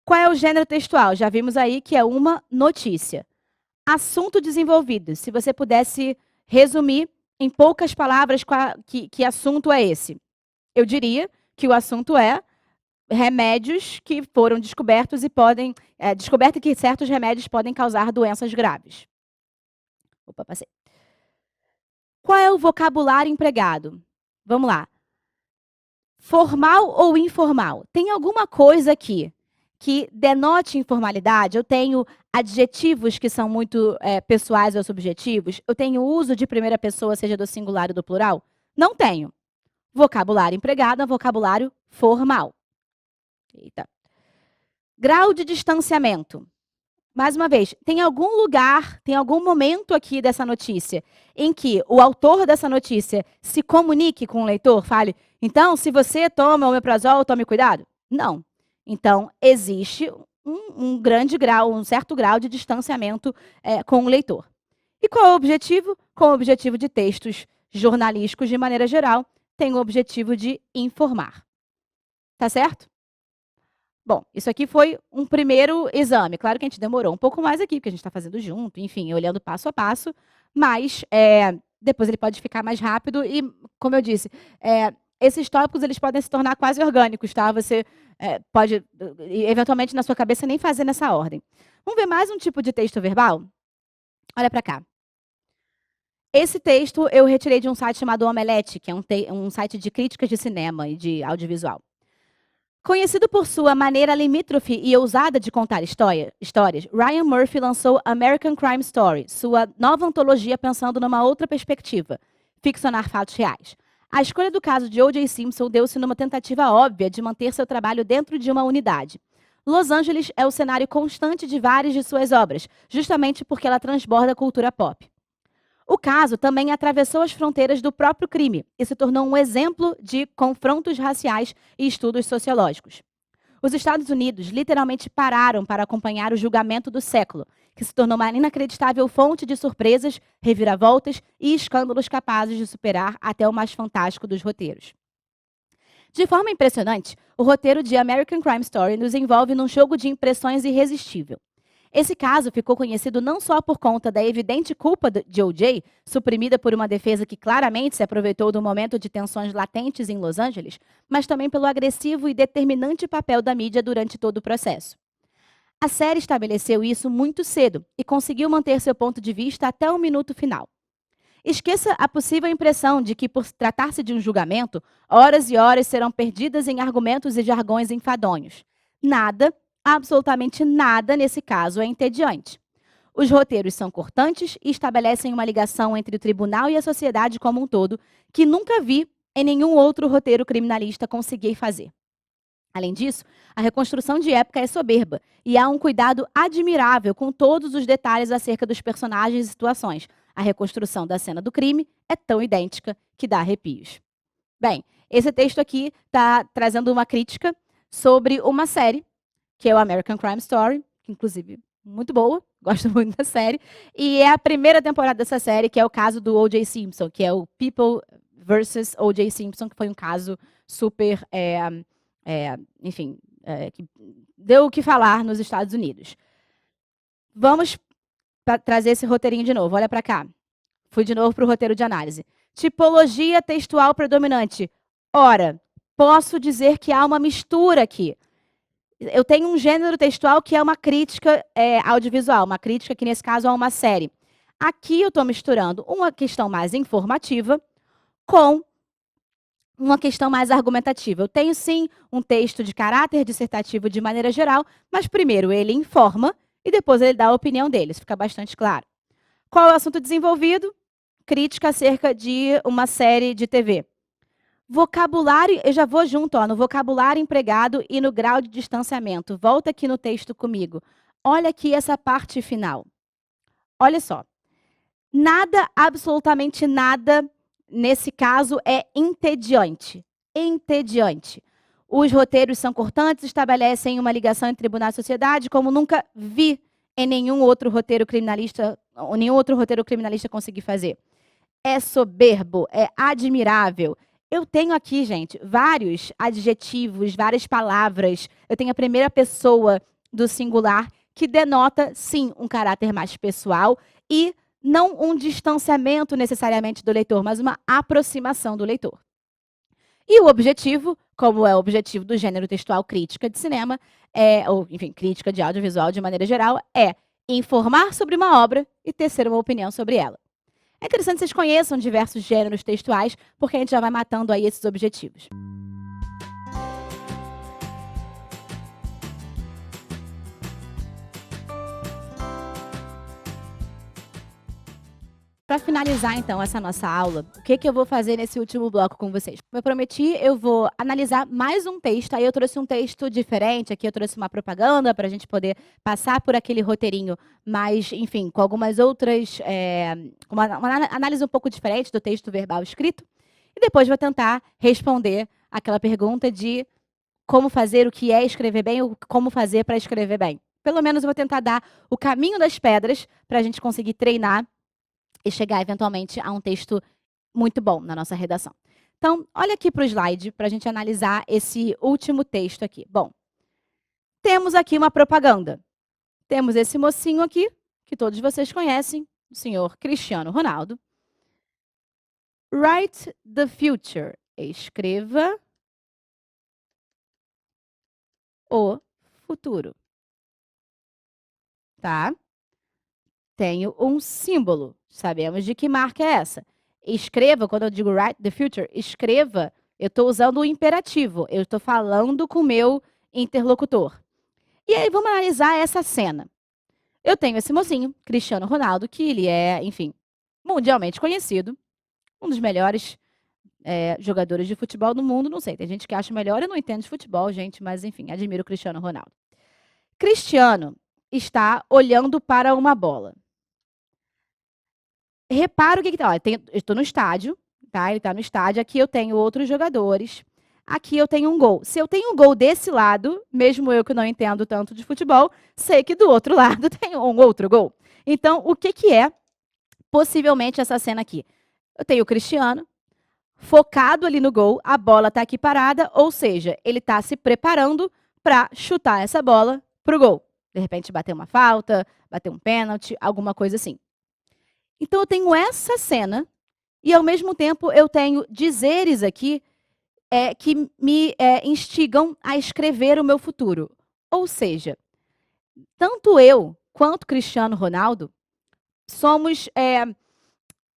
Qual é o gênero textual? Já vimos aí que é uma notícia. Assunto desenvolvido. Se você pudesse resumir em poucas palavras que assunto é esse? Eu diria que o assunto é remédios que foram descobertos e podem... descoberta que certos remédios podem causar doenças graves. Opa, passei. Qual é o vocabulário empregado? Vamos lá. Formal ou informal? Tem alguma coisa aqui que denote informalidade? Eu tenho adjetivos que são muito pessoais ou subjetivos? Eu tenho uso de primeira pessoa, seja do singular ou do plural? Não tenho. Vocabulário empregado é vocabulário formal. Eita. Grau de distanciamento. Mais uma vez, tem algum lugar, tem algum momento aqui dessa notícia em que o autor dessa notícia se comunique com o leitor, fale, então, se você toma omeprazol, tome cuidado? Não. Então, existe um grande grau, um certo grau de distanciamento com o leitor. E qual é o objetivo? Com o objetivo de textos jornalísticos, de maneira geral, tem o objetivo de informar. Tá certo? Bom, isso aqui foi um primeiro exame. Claro que a gente demorou um pouco mais aqui, porque a gente está fazendo junto, enfim, olhando passo a passo, mas depois ele pode ficar mais rápido e, como eu disse, esses tópicos eles podem se tornar quase orgânicos, tá? Você pode, eventualmente, na sua cabeça, nem fazer nessa ordem. Vamos ver mais um tipo de texto verbal? Olha para cá. Esse texto eu retirei de um site chamado Omelete, que é um site de críticas de cinema e de audiovisual. Conhecido por sua maneira limítrofe e ousada de contar histórias, Ryan Murphy lançou American Crime Story, sua nova antologia pensando numa outra perspectiva, ficcionar fatos reais. A escolha do caso de O.J. Simpson deu-se numa tentativa óbvia de manter seu trabalho dentro de uma unidade. Los Angeles é o cenário constante de várias de suas obras, justamente porque ela transborda a cultura pop. O caso também atravessou as fronteiras do próprio crime e se tornou um exemplo de confrontos raciais e estudos sociológicos. Os Estados Unidos literalmente pararam para acompanhar o julgamento do século, que se tornou uma inacreditável fonte de surpresas, reviravoltas e escândalos capazes de superar até o mais fantástico dos roteiros. De forma impressionante, o roteiro de American Crime Story nos envolve num jogo de impressões irresistível. Esse caso ficou conhecido não só por conta da evidente culpa de O.J., suprimida por uma defesa que claramente se aproveitou do momento de tensões latentes em Los Angeles, mas também pelo agressivo e determinante papel da mídia durante todo o processo. A série estabeleceu isso muito cedo e conseguiu manter seu ponto de vista até o minuto final. Esqueça a possível impressão de que, por tratar-se de um julgamento, horas e horas serão perdidas em argumentos e jargões enfadonhos. Nada, absolutamente nada nesse caso é entediante. Os roteiros são cortantes e estabelecem uma ligação entre o tribunal e a sociedade como um todo que nunca vi em nenhum outro roteiro criminalista conseguir fazer. Além disso, a reconstrução de época é soberba e há um cuidado admirável com todos os detalhes acerca dos personagens e situações. A reconstrução da cena do crime é tão idêntica que dá arrepios. Bem, esse texto aqui está trazendo uma crítica sobre uma série, que é o American Crime Story, que inclusive muito boa, gosto muito da série, e é a primeira temporada dessa série, que é o caso do O.J. Simpson, que é o People versus O.J. Simpson, que foi um caso super, enfim, que deu o que falar nos Estados Unidos. Vamos trazer esse roteirinho de novo, olha para cá. Fui de novo para o roteiro de análise. Tipologia textual predominante. Ora, posso dizer que há uma mistura aqui. Eu tenho um gênero textual que é uma crítica audiovisual, uma crítica que, nesse caso, é uma série. Aqui eu estou misturando uma questão mais informativa com uma questão mais argumentativa. Eu tenho, sim, um texto de caráter dissertativo de maneira geral, mas primeiro ele informa e depois ele dá a opinião dele. Isso fica bastante claro. Qual é o assunto desenvolvido? Crítica acerca de uma série de TV. Vocabulário, eu já vou junto, no vocabulário empregado e no grau de distanciamento. Volta aqui no texto comigo. Olha aqui essa parte final. Olha só. Nada, absolutamente nada, nesse caso, é entediante. Entediante. Os roteiros são cortantes, estabelecem uma ligação entre tribunal e sociedade, como nunca vi em nenhum outro roteiro criminalista conseguir fazer. É soberbo, é admirável. Eu tenho aqui, gente, vários adjetivos, várias palavras. Eu tenho a primeira pessoa do singular que denota, sim, um caráter mais pessoal e não um distanciamento necessariamente do leitor, mas uma aproximação do leitor. E o objetivo, como é o objetivo do gênero textual crítica de cinema, ou, enfim, crítica de audiovisual de maneira geral, é informar sobre uma obra e tecer uma opinião sobre ela. É interessante que vocês conheçam diversos gêneros textuais, porque a gente já vai matando aí esses objetivos. Para finalizar, então, essa nossa aula, o que eu vou fazer nesse último bloco com vocês? Como eu prometi, eu vou analisar mais um texto. Aí eu trouxe um texto diferente, aqui eu trouxe uma propaganda para a gente poder passar por aquele roteirinho, mas, enfim, com algumas outras, uma análise um pouco diferente do texto verbal escrito. E depois vou tentar responder aquela pergunta de como fazer o que é escrever bem, ou como fazer para escrever bem. Pelo menos eu vou tentar dar o caminho das pedras para a gente conseguir treinar e chegar, eventualmente, a um texto muito bom na nossa redação. Então, olha aqui para o slide para a gente analisar esse último texto aqui. Bom, temos aqui uma propaganda. Temos esse mocinho aqui, que todos vocês conhecem, o senhor Cristiano Ronaldo. Write the future. Escreva o futuro. Tá? Tenho um símbolo. Sabemos de que marca é essa. Escreva, quando eu digo write the future, escreva, eu estou usando o imperativo. Eu estou falando com o meu interlocutor. E aí, vamos analisar essa cena. Eu tenho esse mocinho, Cristiano Ronaldo, que ele é, enfim, mundialmente conhecido. Um dos melhores jogadores de futebol do mundo. Não sei, tem gente que acha melhor. Eu não entendo de futebol, gente, mas, enfim, admiro o Cristiano Ronaldo. Cristiano está olhando para uma bola. Repara o que está. Eu estou no estádio, tá? Ele está no estádio. Aqui eu tenho outros jogadores. aqui eu tenho um gol. Se eu tenho um gol desse lado, mesmo eu que não entendo tanto de futebol, sei que do outro lado tem um outro gol. Então, o que, que é possivelmente essa cena aqui? Eu tenho o Cristiano focado ali no gol, a bola está aqui parada, ou seja, ele está se preparando para chutar essa bola para o gol. De repente, bater uma falta, bater um pênalti, alguma coisa assim. Então, eu tenho essa cena e, ao mesmo tempo, eu tenho dizeres aqui que me instigam a escrever o meu futuro. Ou seja, tanto eu quanto Cristiano Ronaldo somos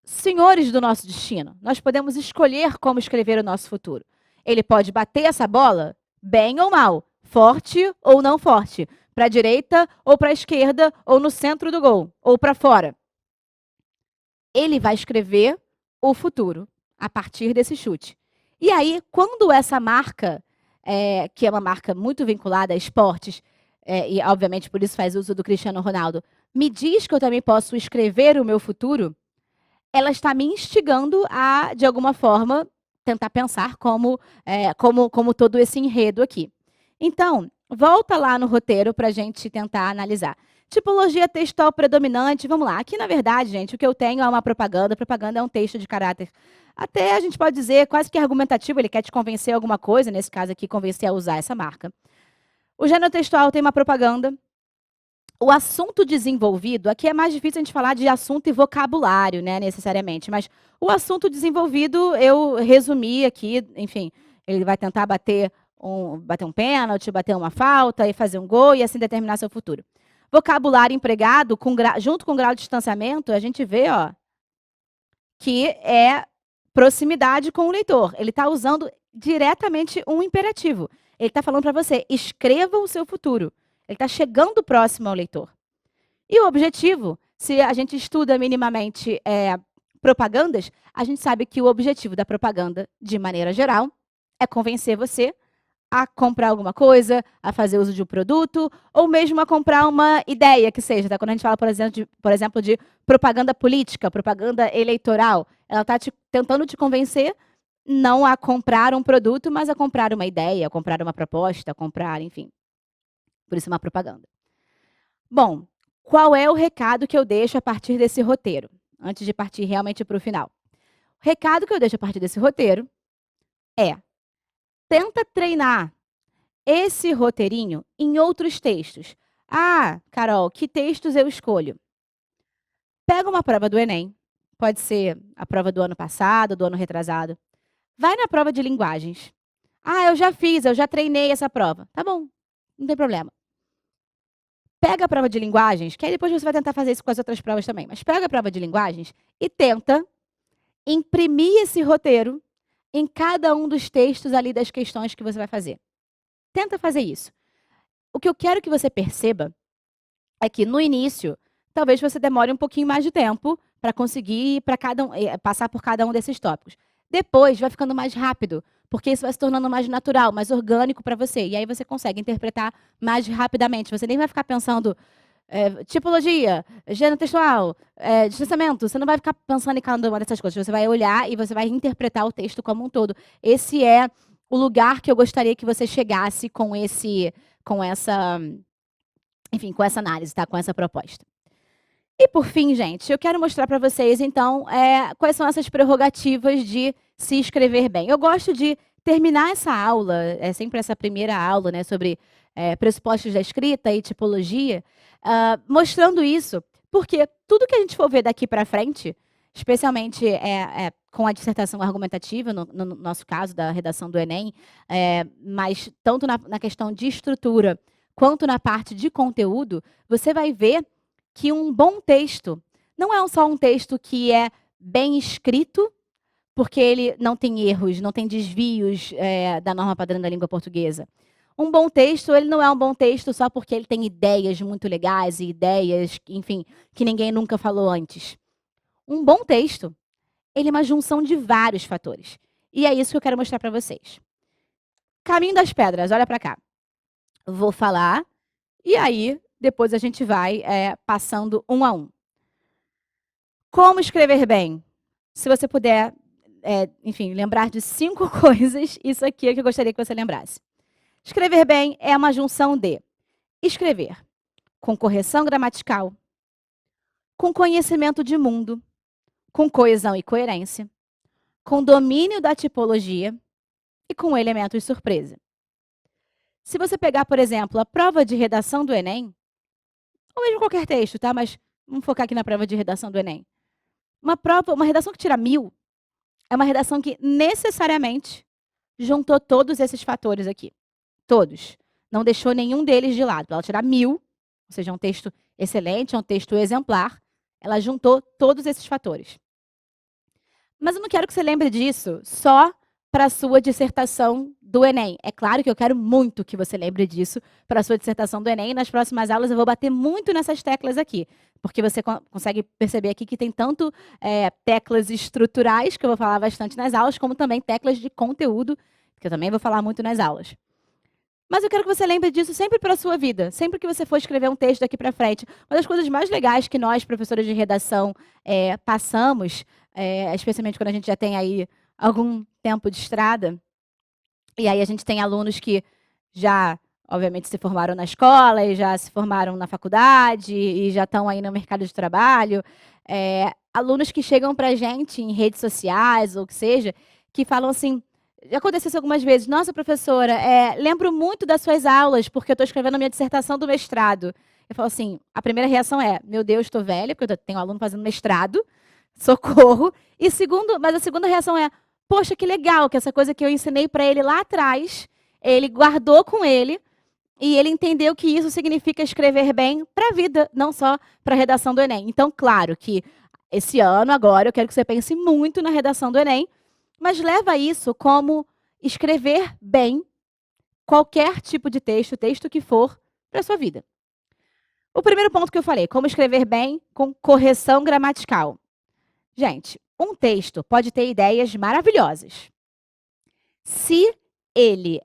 senhores do nosso destino. Nós podemos escolher como escrever o nosso futuro. Ele pode bater essa bola, bem ou mal, forte ou não forte, para a direita ou para a esquerda, ou no centro do gol, ou para fora. Ele vai escrever o futuro a partir desse chute. E aí, quando essa marca, que é uma marca muito vinculada a esportes, e obviamente por isso faz uso do Cristiano Ronaldo, me diz que eu também posso escrever o meu futuro, ela está me instigando a, de alguma forma, tentar pensar como todo esse enredo aqui. Então, volta lá no roteiro para a gente tentar analisar. Tipologia textual predominante, vamos lá. Aqui, na verdade, gente, o que eu tenho é uma propaganda. Propaganda é um texto de caráter, até a gente pode dizer, quase que argumentativo. Ele quer te convencer a alguma coisa, nesse caso aqui, convencer a usar essa marca. O gênero textual tem uma propaganda. O assunto desenvolvido, aqui é mais difícil a gente falar de assunto e vocabulário, né, necessariamente, mas o assunto desenvolvido eu resumi aqui, enfim, ele vai tentar bater um pênalti, bater uma falta e fazer um gol e assim determinar seu futuro. Vocabulário empregado junto com o grau de distanciamento, a gente vê, ó, que é proximidade com o leitor. Ele está usando diretamente um imperativo. Ele está falando para você, escreva o seu futuro. Ele está chegando próximo ao leitor. E o objetivo, se a gente estuda minimamente propagandas, a gente sabe que o objetivo da propaganda, de maneira geral, é convencer você a comprar alguma coisa, a fazer uso de um produto, ou mesmo a comprar uma ideia que seja. Tá? Quando a gente fala, por exemplo, de propaganda política, propaganda eleitoral, ela está tentando te convencer não a comprar um produto, mas a comprar uma ideia, a comprar uma proposta, a comprar, enfim. Por isso, uma propaganda. Bom, qual é o recado que eu deixo a partir desse roteiro? Antes de partir realmente para o final. O recado que eu deixo a partir desse roteiro é: tenta treinar esse roteirinho em outros textos. Ah, Carol, que textos eu escolho? Pega uma prova do Enem, pode ser a prova do ano passado, do ano retrasado. Vai na prova de linguagens. Ah, eu já fiz, eu já treinei essa prova. Tá bom, não tem problema. Pega a prova de linguagens, que aí depois você vai tentar fazer isso com as outras provas também, mas pega a prova de linguagens e tenta imprimir esse roteiro em cada um dos textos ali das questões que você vai fazer. Tenta fazer isso. O que eu quero que você perceba é que no início, talvez você demore um pouquinho mais de tempo para conseguir passar por cada um desses tópicos. Depois vai ficando mais rápido, porque isso vai se tornando mais natural, mais orgânico para você. E aí você consegue interpretar mais rapidamente. Você nem vai ficar pensando tipologia, gênero textual, distanciamento. Você não vai ficar pensando em cada uma dessas coisas. Você vai olhar e você vai interpretar o texto como um todo. Esse é o lugar que eu gostaria que você chegasse com essa análise, tá? Com essa proposta. E por fim, gente, eu quero mostrar para vocês, então, quais são essas prerrogativas de se escrever bem. Eu gosto de terminar essa aula, sempre essa primeira aula, né, sobre pressupostos da escrita e tipologia, mostrando isso, porque tudo que a gente for ver daqui para frente, especialmente com a dissertação argumentativa, no nosso caso, da redação do Enem, mas tanto na questão de estrutura quanto na parte de conteúdo, você vai ver que um bom texto não é só um texto que é bem escrito, porque ele não tem erros, não tem desvios da norma padrão da língua portuguesa. Um bom texto, ele não é um bom texto só porque ele tem ideias muito legais e ideias, enfim, que ninguém nunca falou antes. Um bom texto, ele é uma junção de vários fatores. E é isso que eu quero mostrar para vocês. Caminho das pedras, olha para cá. Vou falar e aí depois a gente vai passando um a um. Como escrever bem? Se você puder enfim, lembrar de 5 coisas, isso aqui é que eu gostaria que você lembrasse. Escrever bem é uma junção de escrever com correção gramatical, com conhecimento de mundo, com coesão e coerência, com domínio da tipologia e com elementos surpresa. Se você pegar, por exemplo, a prova de redação do Enem, ou mesmo qualquer texto, tá? Mas vamos focar aqui na prova de redação do Enem. Uma redação que tira 1000 é uma redação que necessariamente juntou todos esses fatores aqui. Todos. Não deixou nenhum deles de lado. Para ela tirar 1000, ou seja, um texto excelente, um texto exemplar, ela juntou todos esses fatores. Mas eu não quero que você lembre disso só para a sua dissertação do Enem. É claro que eu quero muito que você lembre disso para a sua dissertação do Enem. E nas próximas aulas eu vou bater muito nessas teclas aqui, porque você consegue perceber aqui que tem tanto teclas estruturais, que eu vou falar bastante nas aulas, como também teclas de conteúdo, que eu também vou falar muito nas aulas. Mas eu quero que você lembre disso sempre para a sua vida, sempre que você for escrever um texto daqui para frente. Uma das coisas mais legais que nós, professores de redação, passamos, especialmente quando a gente já tem aí algum tempo de estrada, e aí a gente tem alunos que já, obviamente, se formaram na escola, e já se formaram na faculdade, e já estão aí no mercado de trabalho. Alunos que chegam para a gente em redes sociais, ou o que seja, que falam assim, já aconteceu isso algumas vezes, nossa, professora, lembro muito das suas aulas, porque eu estou escrevendo a minha dissertação do mestrado. Eu falo assim, a primeira reação é, meu Deus, estou velha, porque eu tenho um aluno fazendo mestrado, socorro. Mas a segunda reação é, poxa, que legal, que essa coisa que eu ensinei para ele lá atrás, ele guardou com ele, e ele entendeu que isso significa escrever bem para a vida, não só para a redação do Enem. Então, claro que esse ano, agora, eu quero que você pense muito na redação do Enem, mas leva isso como escrever bem qualquer tipo de texto, texto que for, para a sua vida. O primeiro ponto que eu falei, como escrever bem com correção gramatical. Gente, um texto pode ter ideias maravilhosas. Se ele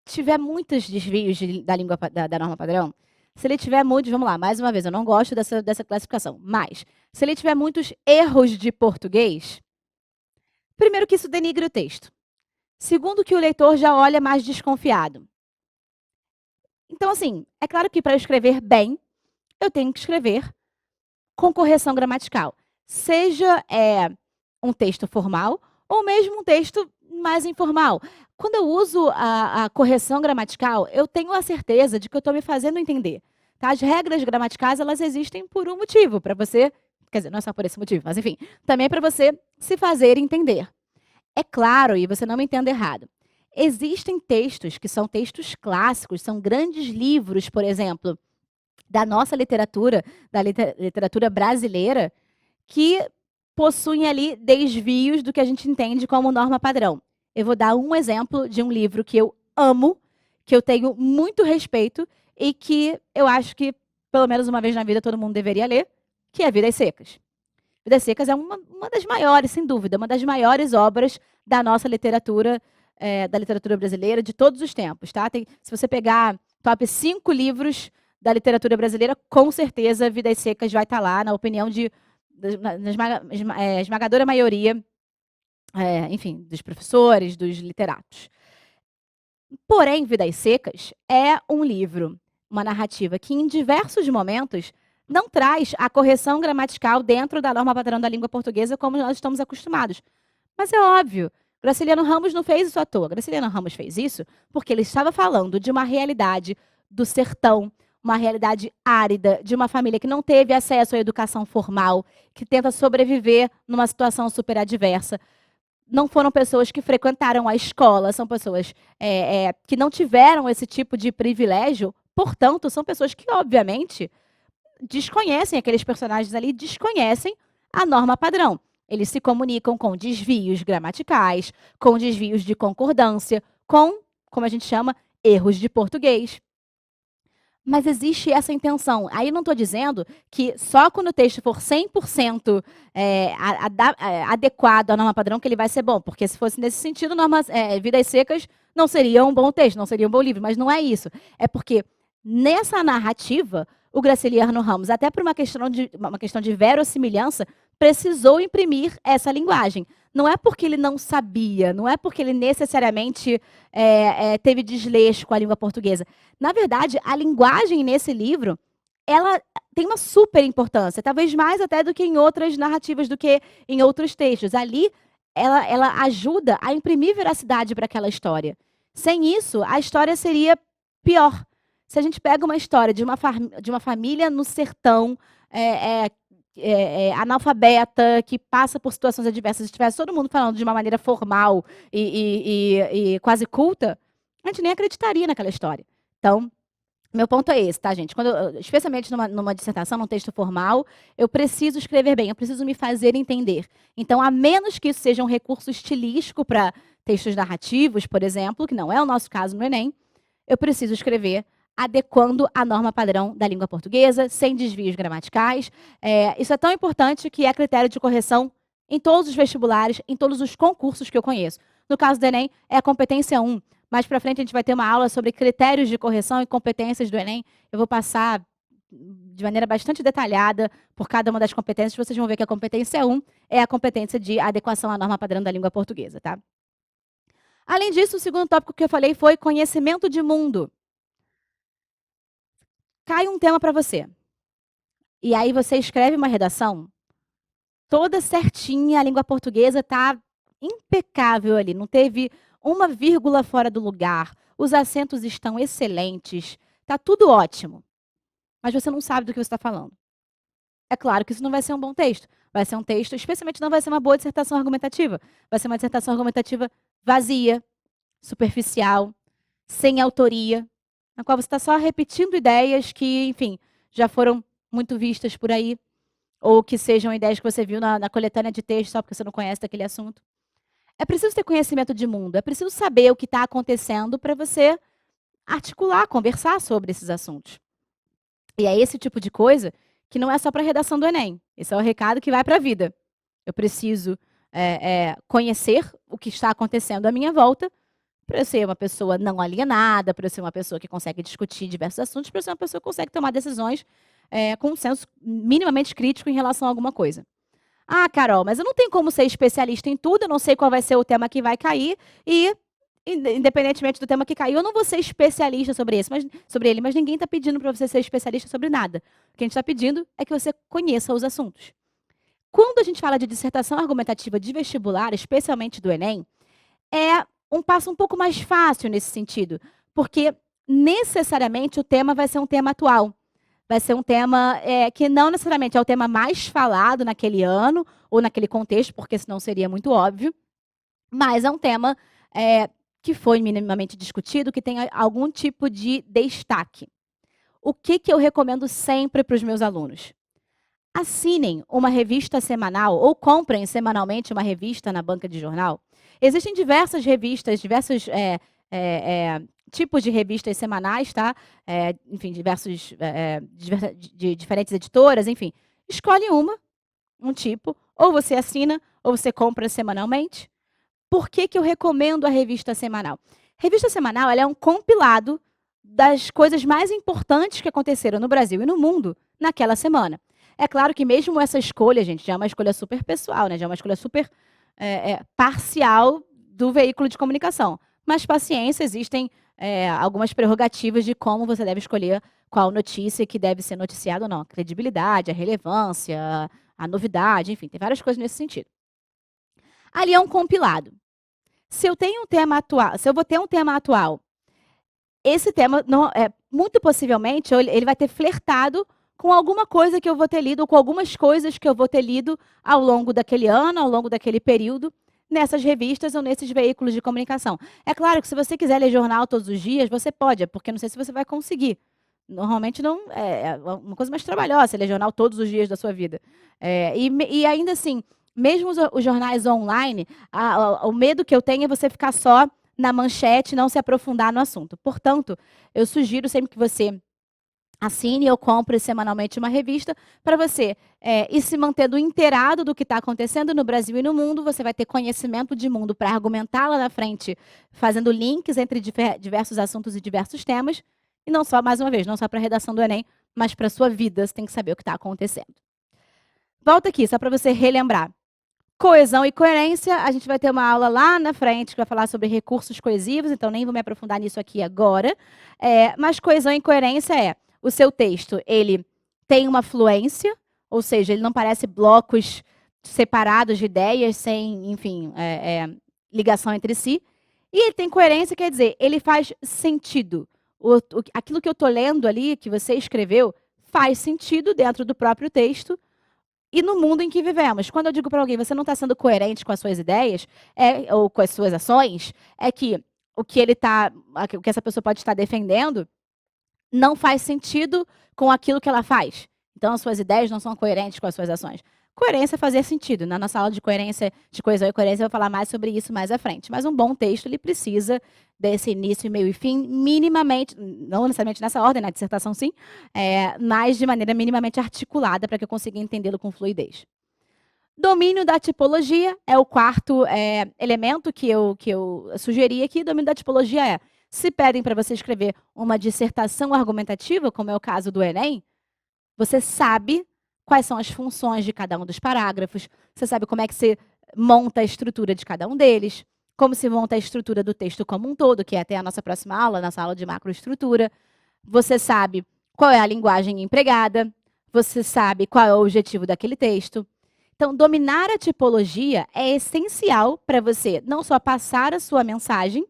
tiver muitos desvios da língua da norma padrão, se ele tiver muitos, vamos lá, mais uma vez, eu não gosto dessa classificação, mas se ele tiver muitos erros de português, primeiro que isso denigre o texto. Segundo que o leitor já olha mais desconfiado. Então, assim, é claro que para eu escrever bem, eu tenho que escrever com correção gramatical. Seja um texto formal ou mesmo um texto mais informal. Quando eu uso a correção gramatical, eu tenho a certeza de que eu estou me fazendo entender. Tá? As regras gramaticais, elas existem por um motivo, para você, quer dizer, não é só por esse motivo, mas enfim, também para você se fazer entender. É claro, e você não me entenda errado, existem textos que são textos clássicos, são grandes livros, por exemplo, da nossa literatura, da literatura brasileira, que possuem ali desvios do que a gente entende como norma padrão. Eu vou dar um exemplo de um livro que eu amo, que eu tenho muito respeito e que eu acho que, pelo menos uma vez na vida, todo mundo deveria ler, que é Vidas Secas. Vidas Secas é uma das maiores, sem dúvida, uma das maiores obras da nossa literatura, da literatura brasileira de todos os tempos. Tá? Se você pegar top 5 livros da literatura brasileira, com certeza Vidas Secas vai estar lá, na opinião na esmagadora maioria, enfim, dos professores, dos literatos. Porém, Vidas Secas é um livro, uma narrativa que em diversos momentos não traz a correção gramatical dentro da norma padrão da língua portuguesa como nós estamos acostumados. Mas é óbvio, Graciliano Ramos não fez isso à toa. Graciliano Ramos fez isso porque ele estava falando de uma realidade do sertão, uma realidade árida, de uma família que não teve acesso à educação formal, que tenta sobreviver numa situação super adversa. Não foram pessoas que frequentaram a escola, são pessoas que não tiveram esse tipo de privilégio, portanto, são pessoas que, obviamente, desconhecem aqueles personagens ali, desconhecem a norma padrão. Eles se comunicam com desvios gramaticais, com desvios de concordância, com, como a gente chama, erros de português. Mas existe essa intenção. Aí não estou dizendo que só quando o texto for 100% adequado à norma padrão que ele vai ser bom, porque se fosse nesse sentido, Vidas Secas não seria um bom texto, não seria um bom livro, mas não é isso. É porque nessa narrativa, o Graciliano Ramos, até por uma questão de verossimilhança, precisou imprimir essa linguagem. Não é porque ele não sabia, não é porque ele necessariamente teve desleixo com a língua portuguesa. Na verdade, a linguagem nesse livro, ela tem uma super importância, talvez mais até do que em outras narrativas, do que em outros textos. Ali, ela ajuda a imprimir veracidade para aquela história. Sem isso, a história seria pior. Se a gente pega uma história de uma família no sertão, analfabeta, que passa por situações adversas, se tivesse todo mundo falando de uma maneira formal e quase culta, a gente nem acreditaria naquela história. Então, meu ponto é esse, tá, gente? Especialmente numa dissertação, num texto formal, eu preciso escrever bem, eu preciso me fazer entender. Então, a menos que isso seja um recurso estilístico para textos narrativos, por exemplo, que não é o nosso caso no Enem, eu preciso escrever adequando a norma padrão da língua portuguesa, sem desvios gramaticais. Isso é tão importante que é critério de correção em todos os vestibulares, em todos os concursos que eu conheço. No caso do Enem, é a competência 1. Mais para frente, a gente vai ter uma aula sobre critérios de correção e competências do Enem. Eu vou passar de maneira bastante detalhada por cada uma das competências. Vocês vão ver que a competência 1 é a competência de adequação à norma padrão da língua portuguesa, tá? Além disso, o segundo tópico que eu falei foi conhecimento de mundo. Cai um tema para você. E aí você escreve uma redação toda certinha, a língua portuguesa está impecável ali, não teve uma vírgula fora do lugar, os acentos estão excelentes, está tudo ótimo. Mas você não sabe do que você está falando. É claro que isso não vai ser um bom texto. Vai ser um texto, especialmente não vai ser uma boa dissertação argumentativa. Vai ser uma dissertação argumentativa vazia, superficial, sem autoria, na qual você está só repetindo ideias que, enfim, já foram muito vistas por aí, ou que sejam ideias que você viu na coletânea de texto só porque você não conhece daquele assunto. É preciso ter conhecimento de mundo, é preciso saber o que está acontecendo para você articular, conversar sobre esses assuntos. E é esse tipo de coisa que não é só para a redação do Enem. Esse é o recado que vai para a vida. Eu preciso conhecer o que está acontecendo à minha volta para eu ser uma pessoa não alienada, para eu ser uma pessoa que consegue discutir diversos assuntos, para eu ser uma pessoa que consegue tomar decisões com um senso minimamente crítico em relação a alguma coisa. Ah, Carol, mas eu não tenho como ser especialista em tudo, eu não sei qual vai ser o tema que vai cair e, independentemente do tema que caiu, eu não vou ser especialista sobre ele, mas ninguém está pedindo para você ser especialista sobre nada. O que a gente está pedindo é que você conheça os assuntos. Quando a gente fala de dissertação argumentativa de vestibular, especialmente do Enem, é um passo um pouco mais fácil nesse sentido, porque necessariamente o tema vai ser um tema atual. Vai ser um tema que não necessariamente é o tema mais falado naquele ano ou naquele contexto, porque senão seria muito óbvio, mas é um tema que foi minimamente discutido, que tem algum tipo de destaque. O que eu recomendo sempre para os meus alunos? Assinem uma revista semanal ou comprem semanalmente uma revista na banca de jornal. Existem diversas revistas, diversos tipos de revistas semanais, tá? Enfim, de diferentes editoras, enfim. Escolhe um tipo, ou você assina, ou você compra semanalmente. Por que eu recomendo a revista semanal? Revista semanal ela é um compilado das coisas mais importantes que aconteceram no Brasil e no mundo naquela semana. É claro que mesmo essa escolha, gente, já é uma escolha super pessoal, né? Já é uma escolha super parcial do veículo de comunicação. Mas paciência, existem algumas prerrogativas de como você deve escolher qual notícia que deve ser noticiada ou não. A credibilidade, a relevância, a novidade, enfim, tem várias coisas nesse sentido. Ali é um compilado. Se eu tenho um tema atual, se eu vou ter um tema atual, esse tema, muito possivelmente, ele vai ter flertado com alguma coisa que eu vou ter lido, ou com algumas coisas que eu vou ter lido ao longo daquele ano, ao longo daquele período, nessas revistas ou nesses veículos de comunicação. É claro que se você quiser ler jornal todos os dias, você pode, porque não sei se você vai conseguir. Normalmente não é uma coisa mais trabalhosa, ler jornal todos os dias da sua vida. E ainda assim, mesmo os jornais online, o medo que eu tenho é você ficar só na manchete, não se aprofundar no assunto. Portanto, eu sugiro sempre que você assine ou compre semanalmente uma revista para você ir se mantendo inteirado do que está acontecendo no Brasil e no mundo. Você vai ter conhecimento de mundo para argumentar lá na frente, fazendo links entre diversos assuntos e diversos temas. E não só, mais uma vez, não só para a redação do Enem, mas para a sua vida. Você tem que saber o que está acontecendo. Volta aqui, só para você relembrar. Coesão e coerência, a gente vai ter uma aula lá na frente que vai falar sobre recursos coesivos, então nem vou me aprofundar nisso aqui agora. Mas coesão e coerência o seu texto, ele tem uma fluência, ou seja, ele não parece blocos separados de ideias, sem, enfim, ligação entre si. E ele tem coerência, quer dizer, ele faz sentido. Aquilo que eu estou lendo ali, que você escreveu, faz sentido dentro do próprio texto e no mundo em que vivemos. Quando eu digo para alguém, você não está sendo coerente com as suas ideias ou com as suas ações, é que o que essa pessoa pode estar defendendo não faz sentido com aquilo que ela faz. Então, as suas ideias não são coerentes com as suas ações. Coerência é fazer sentido. Na nossa aula de coerência, de coesão e coerência, eu vou falar mais sobre isso mais à frente. Mas um bom texto, ele precisa desse início, meio e fim, minimamente, não necessariamente nessa ordem, na dissertação sim, mas de maneira minimamente articulada para que eu consiga entendê-lo com fluidez. Domínio da tipologia é o quarto elemento que eu sugeri aqui. Domínio da tipologia se pedem para você escrever uma dissertação argumentativa, como é o caso do Enem, você sabe quais são as funções de cada um dos parágrafos, você sabe como é que você monta a estrutura de cada um deles, como se monta a estrutura do texto como um todo, que é até a nossa próxima aula, nossa aula de macroestrutura. Você sabe qual é a linguagem empregada, você sabe qual é o objetivo daquele texto. Então, dominar a tipologia é essencial para você não só passar a sua mensagem,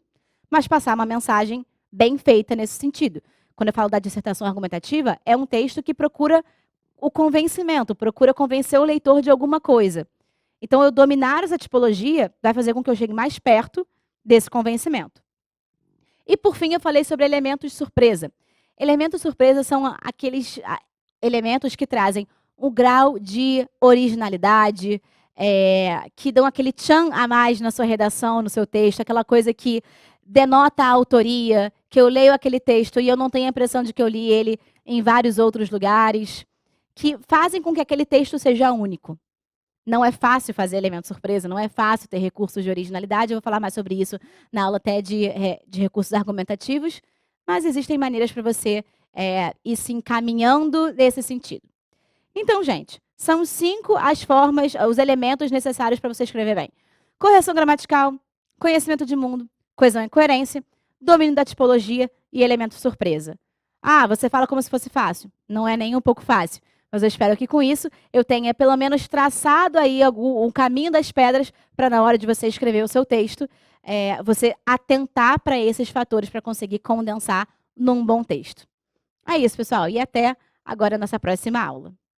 mas passar uma mensagem bem feita nesse sentido. Quando eu falo da dissertação argumentativa, é um texto que procura o convencimento, procura convencer o leitor de alguma coisa. Então, eu dominar essa tipologia vai fazer com que eu chegue mais perto desse convencimento. E, por fim, eu falei sobre elementos surpresa. Elementos surpresa são aqueles elementos que trazem um grau de originalidade, que dão aquele tchan a mais na sua redação, no seu texto, aquela coisa que denota a autoria, que eu leio aquele texto e eu não tenho a impressão de que eu li ele em vários outros lugares, que fazem com que aquele texto seja único. Não é fácil fazer elemento surpresa, não é fácil ter recursos de originalidade. Eu vou falar mais sobre isso na aula até de recursos argumentativos, mas existem maneiras para você ir se encaminhando nesse sentido. Então, gente, são 5 as formas, os elementos necessários para você escrever bem. Correção gramatical, conhecimento de mundo, coesão e coerência, domínio da tipologia e elemento surpresa. Ah, você fala como se fosse fácil. Não é nem um pouco fácil. Mas eu espero que com isso eu tenha pelo menos traçado aí um caminho das pedras para na hora de você escrever o seu texto, você atentar para esses fatores para conseguir condensar num bom texto. É isso, pessoal. E até agora a nossa próxima aula.